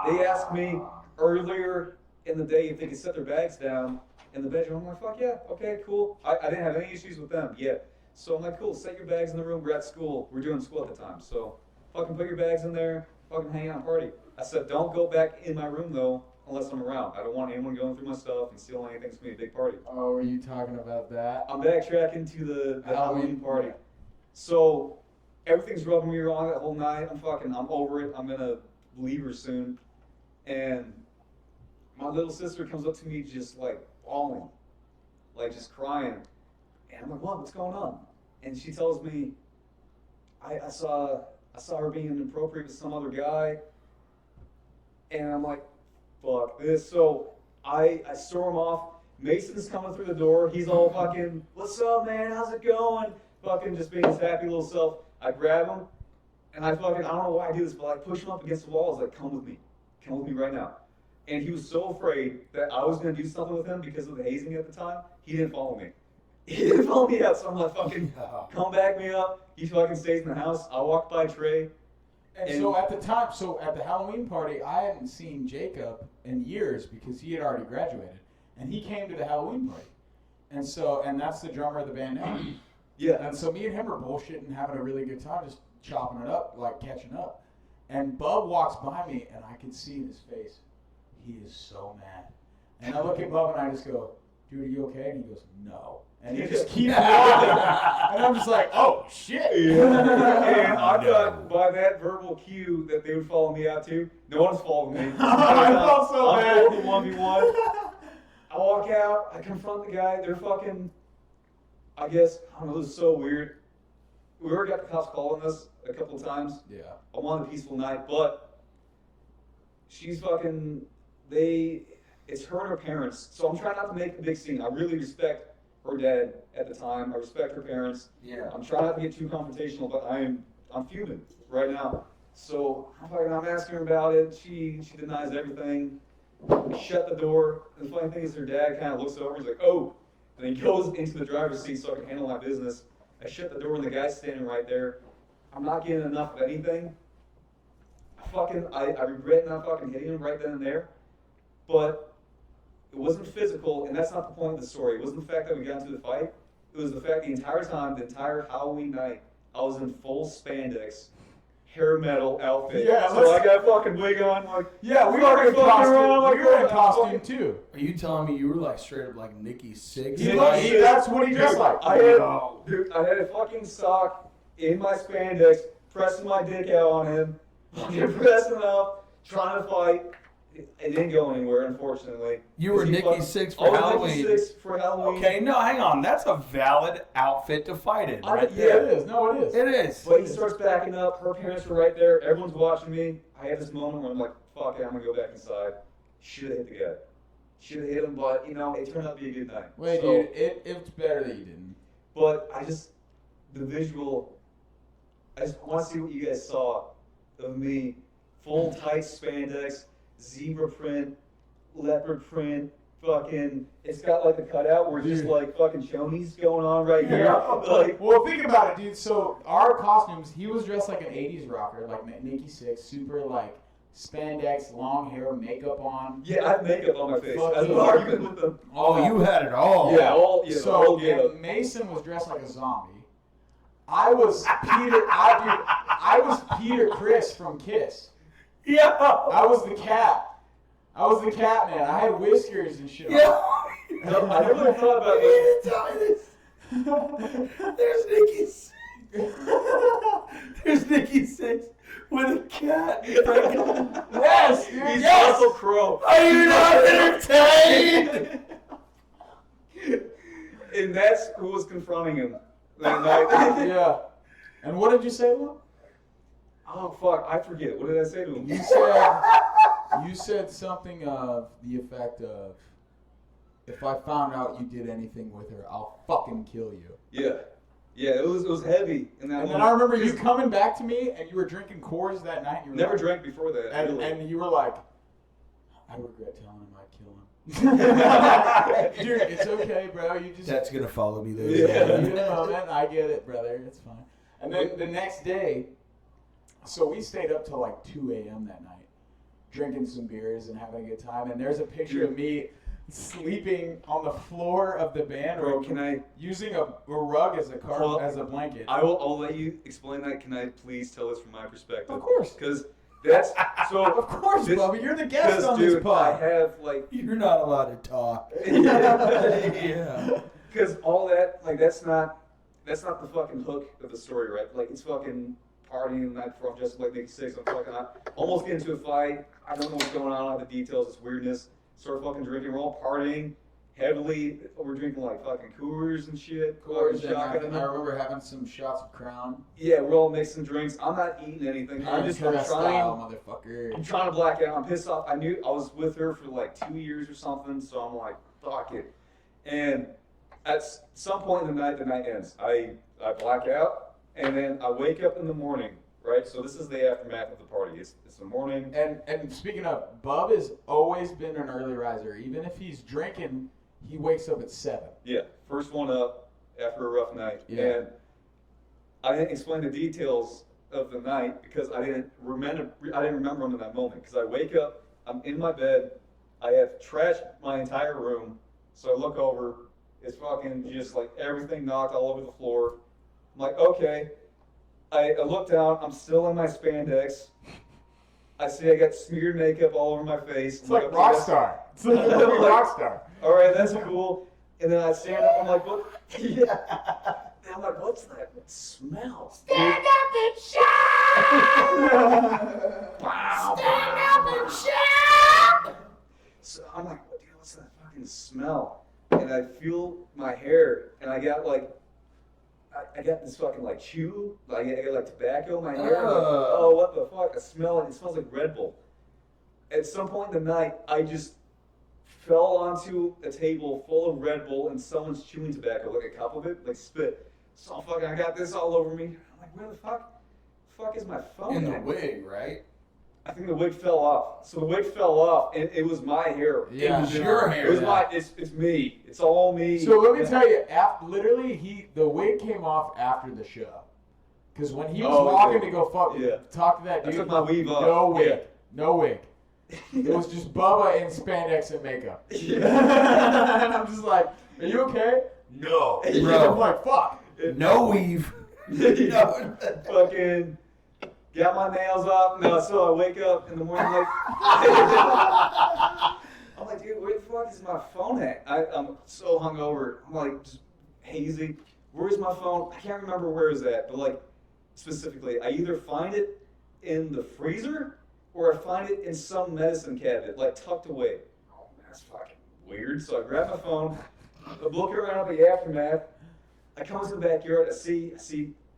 they asked me earlier in the day if they could set their bags down in the bedroom. I'm like, fuck yeah, okay, cool. I didn't have any issues with them yet. So I'm like, cool, set your bags in the room. We're at school. We're doing school at the time. So fucking put your bags in there. Fucking hang out and party. I said, don't go back in my room though unless I'm around. I don't want anyone going through my stuff and stealing anything. It's going to be a big party. Oh, were you talking about that? I'm backtracking to the Halloween party. So everything's rubbing me wrong that whole night. I'm over it. I'm gonna leave her soon. And my little sister comes up to me just bawling, just crying. And I'm like, what's going on? And she tells me, I saw her being inappropriate with some other guy. And I'm like, fuck this. So I storm off. Mason's coming through the door. He's all fucking, what's up, man? How's it going? Fucking just being his happy little self. I grab him, and I don't know why I do this, but I push him up against the wall. I was like, come with me right now. And he was so afraid that I was going to do something with him because of the hazing at the time. He didn't follow me. He didn't follow me out, so I'm like, fucking, come back me up. He fucking stays in the house. I walk by Trey, And so at the time, at the Halloween party, I hadn't seen Jacob in years because he had already graduated, and he came to the Halloween party, and that's the drummer of the band now. Yeah. And so me and him are bullshitting, having a really good time, just chopping it up, like catching up. And Bub walks by me, and I can see in his face, he is so mad. And I look at Bub and I just go, dude, are you okay? And he goes, no. And he just keeps walking. And I'm just like, oh, shit. And I thought by that verbal cue that they would follow me out too. No one's following me. I felt so bad. I'm full of 1v1. I walk out. I confront the guy. They're fucking, I guess, I don't know, this is so weird. We already got the cops calling us a couple of times. Yeah. I wanted a peaceful night, but she's fucking, it's her and her parents. So I'm trying not to make a big scene. I really respect her dad at the time. I respect her parents. Yeah. I'm trying not to get too confrontational, but I'm fuming right now. So I'm asking her about it. She denies everything. We shut the door. And the funny thing is her dad kind of looks over. He's like, oh. And he goes into the driver's seat so I can handle my business. I shut the door and the guy's standing right there. I'm not getting enough of anything. I regret not fucking hitting him right then and there. But it wasn't physical, and that's not the point of the story. It wasn't the fact that we got into the fight. It was the fact the entire time, the entire Halloween night, I was in full spandex, hair metal outfit. Yeah, so I got a fucking wig on. Like, Yeah, we were in fucking around, costume. like, We were in fucking- costume too. Are you telling me you were like straight up like Nikki Sixx? That's what he dressed like. I had a fucking sock in my spandex, pressing my dick out on him, fucking pressing up, trying to fight. It didn't go anywhere, unfortunately. You were 'Cause he Nikki fucking- Sixx I for was Halloween. Nikki Sixx for Halloween. Okay, no, hang on. That's a valid outfit to fight in, right Yeah, there. it is. No, it is. It is. But he starts backing up. Her parents were right there. Everyone's watching me. I had this moment where I'm like, fuck it, I'm going to go back inside. Should have hit the guy. Should have hit him, but, it turned out to be a good night. Wait, So- dude, it's better that you didn't. But the visual, I just want to see what you guys saw of me. Full tight spandex, zebra print, leopard print, fucking, it's got like a cutout where just Dude. like fucking chonies going on right here. Like, Well, think about it, dude. So our costumes, he was dressed like an '80s rocker, like Nikki Sixx, super like spandex, long hair, makeup on. yeah, I have makeup on my face. Fuck I was yeah. arguing with them. Oh, you had it all. Yeah, the So whole getup. and Mason was dressed like a zombie. I was I was Peter Criss from Kiss. Yeah. I was the cat. I was the cat man. I had whiskers and shit. Yeah. No, I never thought about You it. didn't tell me this. There's Nikki Sixx. There's Nikki Sixx with a cat. Yes, dude. He's Yes. Russell Crowe. Are you not entertained? And that's who was confronting him that night. Yeah. And what did you say to him? Oh, fuck, I forget. What did I say to him? You said something of the effect of, if I found out you did anything with her, I'll fucking kill you. Yeah. Yeah, it was heavy in that And moment. then I remember you coming back to me and you were drinking Coors that night. And you were Never like, drank before that. And, really. and you were like, I regret telling him I'd kill him. Dude, it's okay, bro. You just That's gonna follow me there. Yeah, you know, man, I get it, brother. It's fine. And then the next day, so we stayed up till like 2 a.m. that night, drinking some beers and having a good time. And there's a picture of me sleeping on the floor of the band Bro, room, can I? using a rug as a Well, as a blanket. I'll let you explain that. Can I please tell this from my perspective? Of course. Because that's so. Of course, this- Bubba. You're the guest on dude, this pod. I have like. You're not allowed to talk. Yeah. Because all that, like, that's not the fucking hook of the story, right? Like, it's fucking partying the night before. I'm just like Nikki Sixx. I'm fucking almost getting into a fight. I don't know what's going on. I don't have the details. It's weirdness. Start fucking drinking. We're all partying heavily. We're drinking like fucking Coors and shit. Coors, Fucking and shotgun. I remember having some shots of Crown. Yeah, we're all mixing drinks. I'm not eating anything. I'm Style, trying. motherfucker. I'm trying to black out. I'm pissed off. I knew I was with her for like 2 years or something, so I'm like, fuck it. And at some point in the night ends. I black out, and then I wake up in the morning, right? So this is the aftermath of the party. It's the morning. And speaking of, Bub has always been an early riser. Even if he's drinking, he wakes up at 7. Yeah, first one up after a rough night. Yeah. And I didn't explain the details of the night because I didn't remember them in that moment. Because I wake up, I'm in my bed, I have trashed my entire room. So I look over, it's fucking just like everything knocked all over the floor. I'm like, okay. I look down, I'm still in my spandex. I see I got smeared makeup all over my face. It's like Rockstar. It's like the movie Rockstar. All right, that's cool. And then I stand up, I'm like, what? Yeah. And I'm like, what's that smell? Stand up and shout! Stand up and shout! So I'm like, dude, what's that fucking smell? And I feel my hair, and I got like, I got this fucking like chew, like I got like tobacco in my hair. I'm like, oh, what the fuck? I smell it. It smells like Red Bull. At some point in the night, I just fell onto a table full of Red Bull and someone's chewing tobacco, like a cup of it, like spit. So fucking, I got this all over me. I'm like, where the fuck is my phone? In the at? wig, right? I think the wig fell off. So the wig fell off, and it was my hair. Yeah. It was your hair. It was my. It's me. It's all me. So let me tell you, literally, the wig came off after the show. Because when he was walking to go talk to that I dude, took my weave off. no wig, Yeah. no wig. It was just Bubba in spandex and makeup. Yeah. And I'm just like, are you okay? No. Bro. I'm like, fuck. No weave. No. Fucking got my nails up. No, so I wake up in the morning like, I'm like, dude, where the fuck is my phone at? I'm so hungover. I'm like, just hazy. Where's my phone? I can't remember where it's at, but like, specifically, I either find it in the freezer or I find it in some medicine cabinet, like tucked away. Oh, man, that's fucking weird. So I grab my phone, I'm looking around at the aftermath. I come to the backyard, I see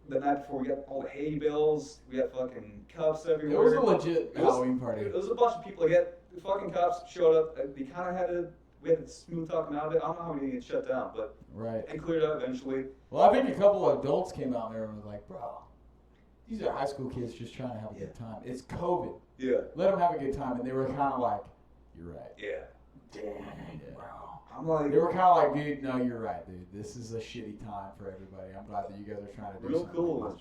the night before we got all the hay bales, we got fucking cups everywhere. It was a legit It was- Halloween party. There was a bunch of people. Like, the fucking cops showed up. We kind of we had to smooth talk them out of it. I don't know how we didn't get shut down, but Right. it cleared up eventually. Well, I think a couple of adults came out there and was like, bro, these are high school kids just trying to have a good time. It's COVID. Yeah. Let them have a good time. And they were kind of like, you're right. Yeah. Dang, bro. I'm like, They were kind of like, dude, no, you're right, dude. This is a shitty time for everybody. I'm glad that you guys are trying to do real something. cool.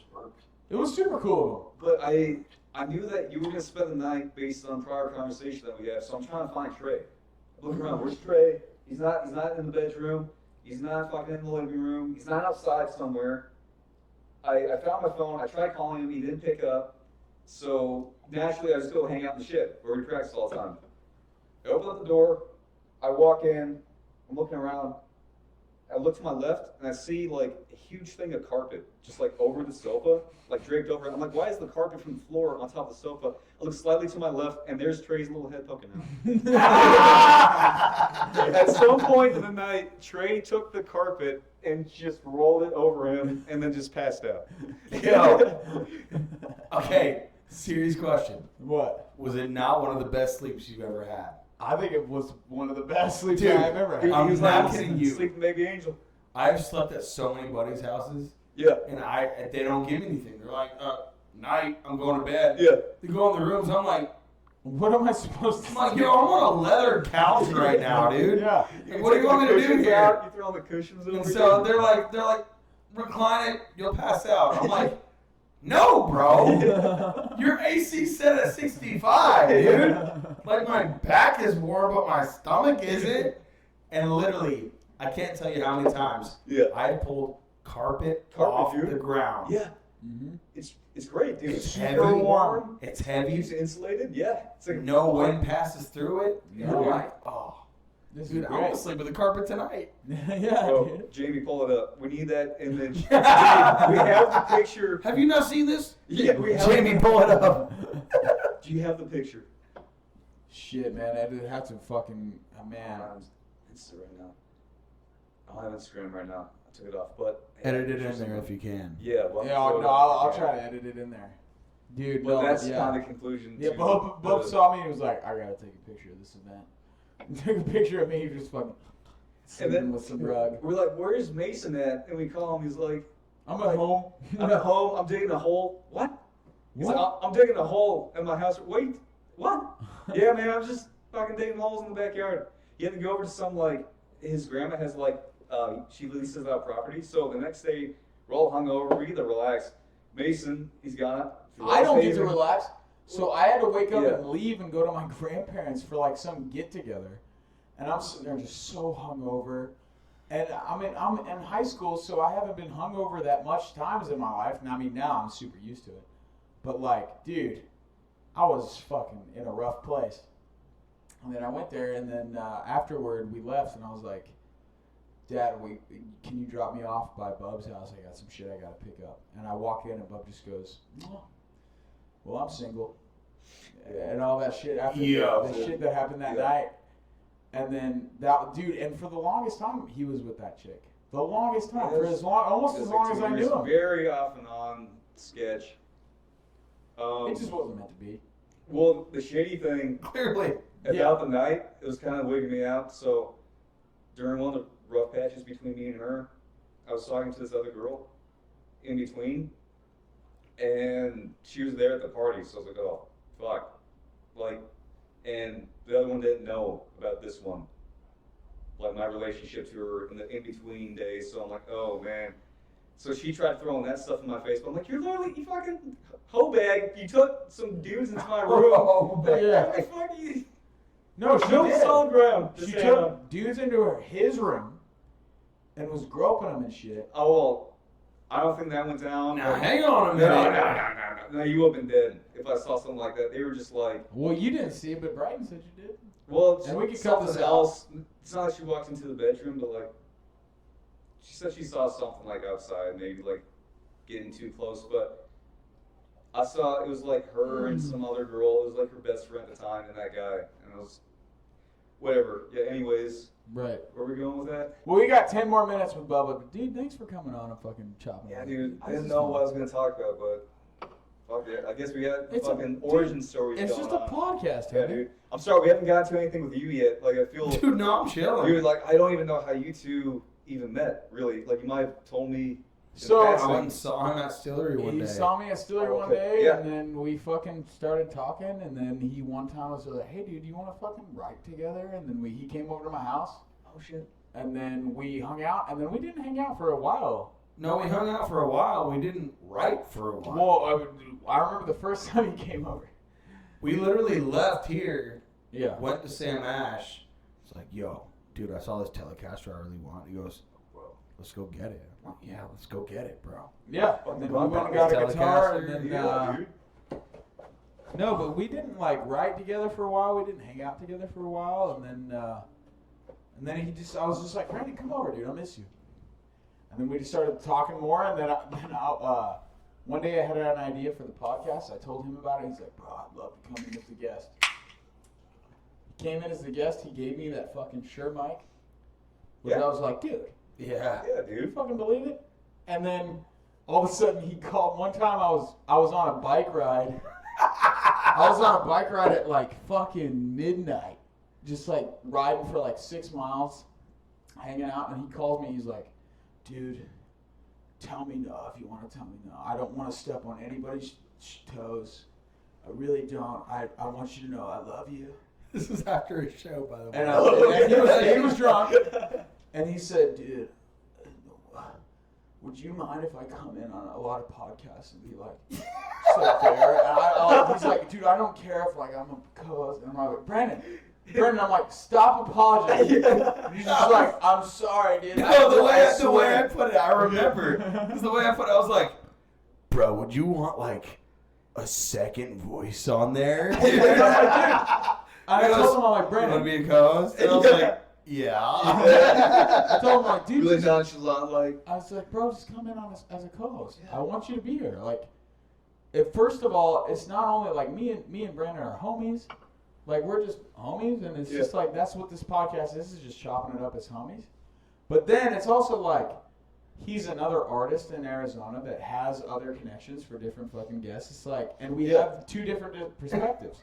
It was super cool. But I knew that you were gonna spend the night based on prior conversation that we had. So I'm trying to find Trey. I'm looking around. Where's Trey? He's not in the bedroom. He's not fucking in the living room. He's not outside somewhere. I found my phone. I tried calling him. He didn't pick up. So naturally, I just go hang out in the shed where we practice all the time. I open up the door. I walk in. I'm looking around. I look to my left and I see like a huge thing of carpet just like over the sofa, like draped over it. I'm like, why is the carpet from the floor on top of the sofa? I look slightly to my left and there's Trey's little head poking out. At some point in the night, Trey took the carpet and just rolled it over him and then just passed out. Yo. Okay, serious question. What? Was it not one of the best sleeps you've ever had? I think it was one of the best sleeps Dude, I've ever had. I'm He was not like, kidding you. Sleeping baby angel. I've slept at so many buddies' houses, Yeah. and they don't give me anything. They're like, night, I'm going to bed. Yeah. They go in the rooms, I'm like, What am I supposed to I'm like, do? yo, I'm on a leather couch right now, dude. Yeah. Like, what do you want me to do Cushions here? out, you throw all the cushions over And so they're like, recline it, you'll pass out. I'm like, no, bro. Your AC set at 65, dude. Like, my back is warm, but my stomach isn't. And literally, I can't tell you how many times I pulled carpet off dude. the ground. Yeah. Mm-hmm. It's great, dude. It's super heavy. warm. It's Keeps heavy. you insulated. Yeah. It's like No wind passes through it. Yeah. You're like, oh, This dude, is I'm going to great. sleep with the carpet tonight. Yeah, Oh, dude. Jamie, pull it up. We need that image. We have the picture. Have you not seen this? Yeah, we have. Jamie, pull it up. Do you have the picture? Shit, man. I did have to fucking. Man. I'm Insta right now. I don't have Instagram right now. I took it off, but Edit it in there if you can. Yeah. Well, Yeah, I'll try to edit it in there. Dude, But no, that's yeah. kind of conclusion. Yeah, to Bub the- saw me and was like, I gotta take a picture of this event. He took a picture of me just fucking And sitting then with some rug. we're like, "Where's Mason at?" And we call him. He's like, I'm at home. "I'm at home. I'm digging a hole." What? He's What? like, I'm digging a hole in my house. Wait, what? Yeah, man, I'm just fucking digging holes in the backyard. He had to go over to some like his grandma has like she leases out property. So the next day we're all hungover. We get to relax. Mason, he's gone I don't get to relax. So I had to wake up Yeah. and leave and go to my grandparents for like some get together, and I'm sitting there just so hungover. And I'm in high school, so I haven't been hungover that much times in my life. And I mean, now I'm super used to it. But like, dude, I was fucking in a rough place. And then I went there, and then afterward we left, and I was like, Dad, can you drop me off by Bub's house? I got some shit I gotta pick up. And I walk in, and Bub just goes, oh, well, I'm single. And all that shit after the shit that happened that night. And then that dude, and for the longest time, he was with that chick. The longest time, for almost as long as I knew him. Very off and on sketch. It just wasn't meant to be. Well, the shady thing Clearly. about the night, it was kind of wigging me out. So during one of the rough patches between me and her, I was talking to this other girl in between, and she was there at the party. So I was like, oh, fuck. Like, and the other one didn't know about this one. Like my relationship to her in the in-between days. So I'm like, oh, man. So she tried throwing that stuff in my face, but I'm like, you fucking hoe bag. You took some dudes into my room. Oh, Yeah. Like, fuck you. No, she No did. solid ground. She Just took dudes into his room and was groping them and shit. Oh, well, I don't think that went down. Now, but- hang on a No, minute. no, you would have been dead if I saw something like that. They were just like, Well, you didn't see it, but Brighton said you did. well, And we could cut something this out. else. It's not like she walked into the bedroom, but like, she said she saw something like outside, maybe like getting too close. But I saw it was like her and some other girl. It was like her best friend at the time and that guy, and it was whatever. Yeah. Anyways, Right. where are we going with that? Well, we got 10 more minutes with Bubba. But dude, thanks for coming on and fucking chopping it Yeah, up. dude. I This didn't is know fun. what I was gonna talk about, but fuck it. I guess we got It's a- fucking dude, origin stories It's going just a on. podcast, Yeah, Tony. dude. I'm sorry, we haven't gotten to anything with you yet. Like, I feel, Dude, no, I'm chilling. dude, like, I don't even know how you two even met, really. Like, you might have told me. So- I went and saw him at Stillery one He day. saw me at Stiller one Okay, day, yeah. and then we fucking started talking, and then he one time was like, hey, dude, you want to fucking write together? And then he came over to my house, Oh, shit. and then we hung out, and then we didn't hang out for a while. No, we hung out for a while. We didn't write for a while. Well, I remember the first time he came over. We literally left here, Yeah. went to Sam Ash. It's like, yo, dude, I saw this Telecaster I really want. He goes, bro, let's go get it. I'm like, yeah, let's go get it, bro. Yeah, and then we went and got a guitar, and then, Yeah, dude. no, but we didn't, like, write together for a while, we didn't hang out together for a while, and then I was just like, Brandon, come over, dude, I miss you. And then we just started talking more, and then one day I had an idea for the podcast. I told him about it. He's like, bro, I'd love to come in as a guest. He came in as a guest. He gave me that fucking Shure mic. Which Yeah. I was like, dude, Yeah. Yeah, you dude. fucking believe it? And then all of a sudden he called. One time I was on a bike ride. I was on a bike ride at like fucking midnight. Just like riding for like 6 miles, hanging out, and he calls me. He's like, dude, tell me no if you want to tell me no. I don't want to step on anybody's toes. I really don't. I want you to know I love you. This is after a show, by the way. And he was drunk. And he said, dude, would you mind if I come in on a lot of podcasts and be like, so fair? And he's like, dude, I don't care if like I'm a co-host. And I'm like, Brandon, I'm like, stop apologizing. He's just like, I'm sorry, dude. No, the way I swear." put it, I remember. This is the way I put it. I was like, bro, would you want like a second voice on there? And I told him, I'm like, You Brandon. want to be a co-host? And I was like, yeah. I told him, like, dude, Really just- nonchalant, like. I was like, bro, just come in on as a co-host. I want you to be here. Like, first of all, it's not only like me and Brandon are homies. Like, we're just homies, and it's just like that's what this podcast is just chopping it up as homies. But then it's also like he's another artist in Arizona that has other connections for different fucking guests. It's like, and we have two different perspectives.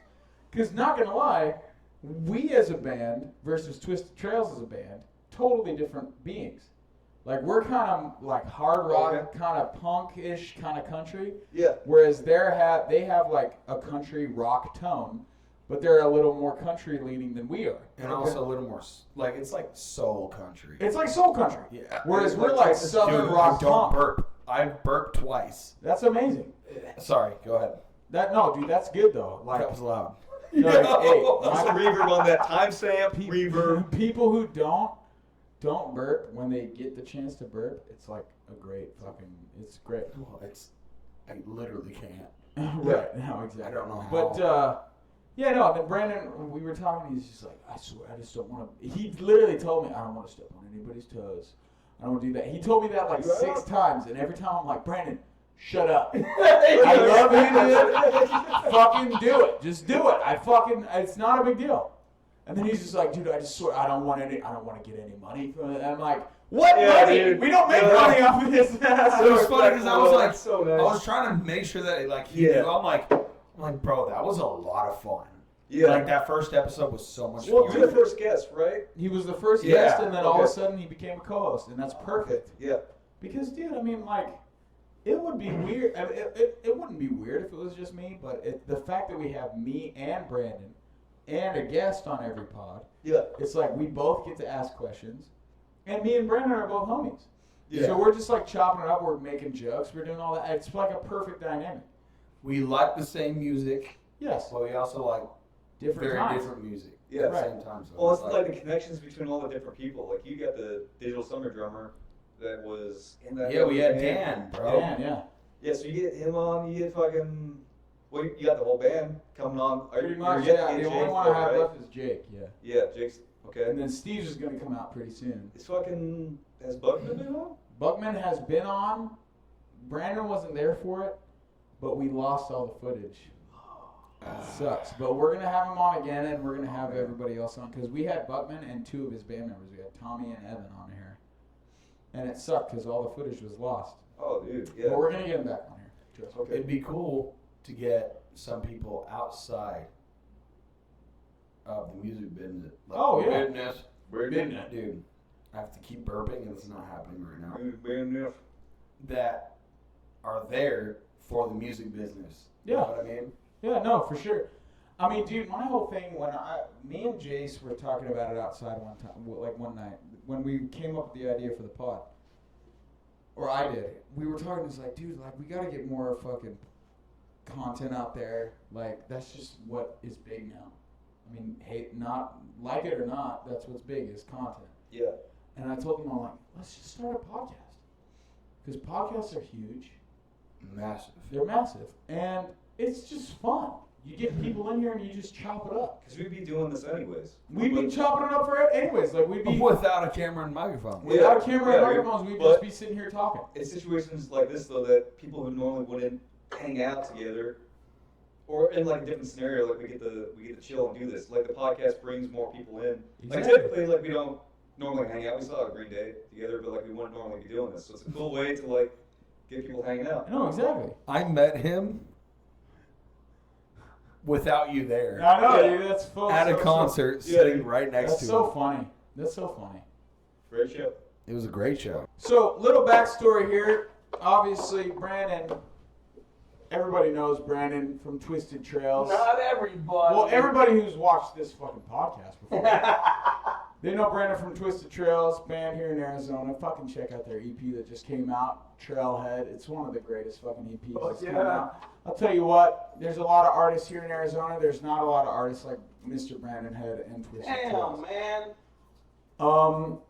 Because not gonna lie, we as a band versus Twisted Trails as a band, totally different beings. Like, we're kind of like hard rock, kind of punk-ish kind of country. Yeah. Whereas they have like a country rock tone, but they're a little more country leaning than we are. And also a little more, like, it's like soul country. It's like soul country. Yeah. Whereas It's we're like like Texas southern dude, rock don't punk. burp. I've burped twice. That's amazing. Sorry, go ahead. Dude, that's good though. Like, That was loud. no, hey, Put some reverb on that timestamp. Reverb. people who don't burp when they get the chance to burp, it's like a great fucking. It's great. Well, I literally can't. Right. No, exactly. I don't know how. But yeah, no. Then Brandon, we were talking. He's just like, I swear, I just don't want to. He literally told me, I don't want to step on anybody's toes. I don't want to do that. He told me that like 6 times, and every time I'm like, Brandon, shut up. I love you, dude. Fucking do it. Just do it. It's not a big deal. And then he's just like, dude, I just swear, I don't want to get any money from it. And I'm like, what money? Dude. We don't make money off of this. It was funny because I was like, That's so nice. I was trying to make sure that like he knew. I'm like, bro, that was a lot of fun. Yeah. Like that first episode was so much Well, fun. you're the first guest, right? He was the first Yeah. guest, and then all of a Okay. sudden he became a co-host, and that's perfect. Yeah. Because, dude, I mean, like, it would be weird. I mean, it wouldn't be weird if it was just me, but the fact that we have me and Brandon and a guest on every pod, Yeah. it's like we both get to ask questions, and me and Brandon are both homies. Yeah. So we're just like chopping it up. We're making jokes. We're doing all that. It's like a perfect dynamic. We like the same music, Yes. but we also like Different very times. different music Yeah. at the Right. same time. So Well, it's like the connections between all the different people. Like you got the Digital Summer drummer that was in that. yeah, we had band. Dan, bro. Dan, yeah. Yeah, so you get him on. You get fucking. Well, you got the whole band coming on. Pretty you're much, yet to yeah. get The Jake only one I for it, have right? left is Jake, yeah. Yeah, Jake's okay. And then Steve's is going to come out pretty soon. It's fucking. Has Buckman been on? Buckman has been on. Brandon wasn't there for it, but we lost all the footage. It sucks. But we're going to have him on again, and we're going to have everybody else on. Because we had Buckman and 2 of his band members. We had Tommy and Evan on here. And it sucked because all the footage was lost. Oh, dude, yeah. But we're going to get him back on here. Trust me. Okay. It'd be cool to get some people outside of the music business. Like Oh, yeah. Business. Business. Dude, I have to keep burping, and it's not happening right now. Band. That are there for the music business. You Yeah. know what I mean? Yeah, no, for sure. I mean, dude, my whole thing me and Jace were talking about it outside one time, like one night, when we came up with the idea for the pod. Or I did. We were talking, it's like, dude, like, we gotta get more fucking content out there. Like, that's just what is big now. I mean, not like it or not, that's what's big is content. Yeah. And I told them, I'm like, let's just start a podcast. Because podcasts are huge. Massive. They're massive. And it's just fun. You get people in here and you just chop it up. Because we'd be doing this anyways. We'd be chopping it up for it anyways. Like, we'd be, Without a camera and microphone. without a Yeah, camera and yeah, microphones, we'd but- just be sitting here talking. In situations like this, though, that people who normally wouldn't hang out together, or in like a different scenario, like we get to chill and do this. Like the podcast brings more people in. Like Exactly. typically, like we don't normally hang out. We saw a Green Day together, but like we wouldn't normally be doing this. So it's a cool way to like get people hanging out. No, exactly. I met him without you there. I know, Yeah. dude. That's full. At a so- concert, Yeah, sitting dude. right next That's to so him. funny. That's so funny. Great show. It was a great show. So, little backstory here. Obviously, Brandon. Everybody knows Brandon from Twisted Trails. everybody. Well, everybody who's watched this fucking podcast before, they know Brandon from Twisted Trails, band here in Arizona. Fucking check out their EP that just came out, Trailhead. It's one of the greatest fucking EPs that's come out. I'll tell you what, there's a lot of artists here in Arizona. There's not a lot of artists like Mr. Brandon Head and Twisted Trails. man.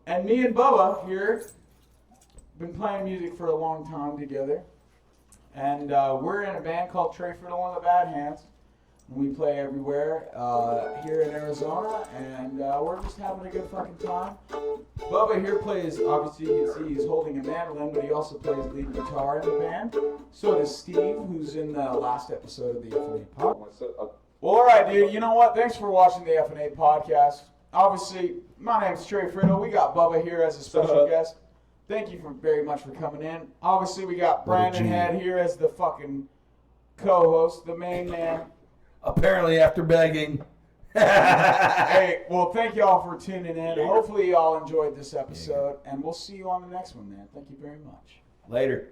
And me and Bubba here been playing music for a long time together. And we're in a band called Trey Friddle and the Bad Hands. And we play everywhere here in Arizona. And we're just having a good fucking time. Bubba here plays, obviously you can see he's holding a mandolin, but he also plays lead guitar in the band. So does Steve, who's in the last episode of the FNA pod. Well, alright, dude. You know what? Thanks for watching the FNA podcast. Obviously, my name's Trey Friddle. We got Bubba here as a special guest. Thank you very much for coming in. Obviously, we got Brandon Head here as the fucking co-host, the main man. Apparently, after begging. Hey, well, thank y'all for tuning in. Hopefully, y'all enjoyed this episode, and we'll see you on the next one, man. Thank you very much. Later.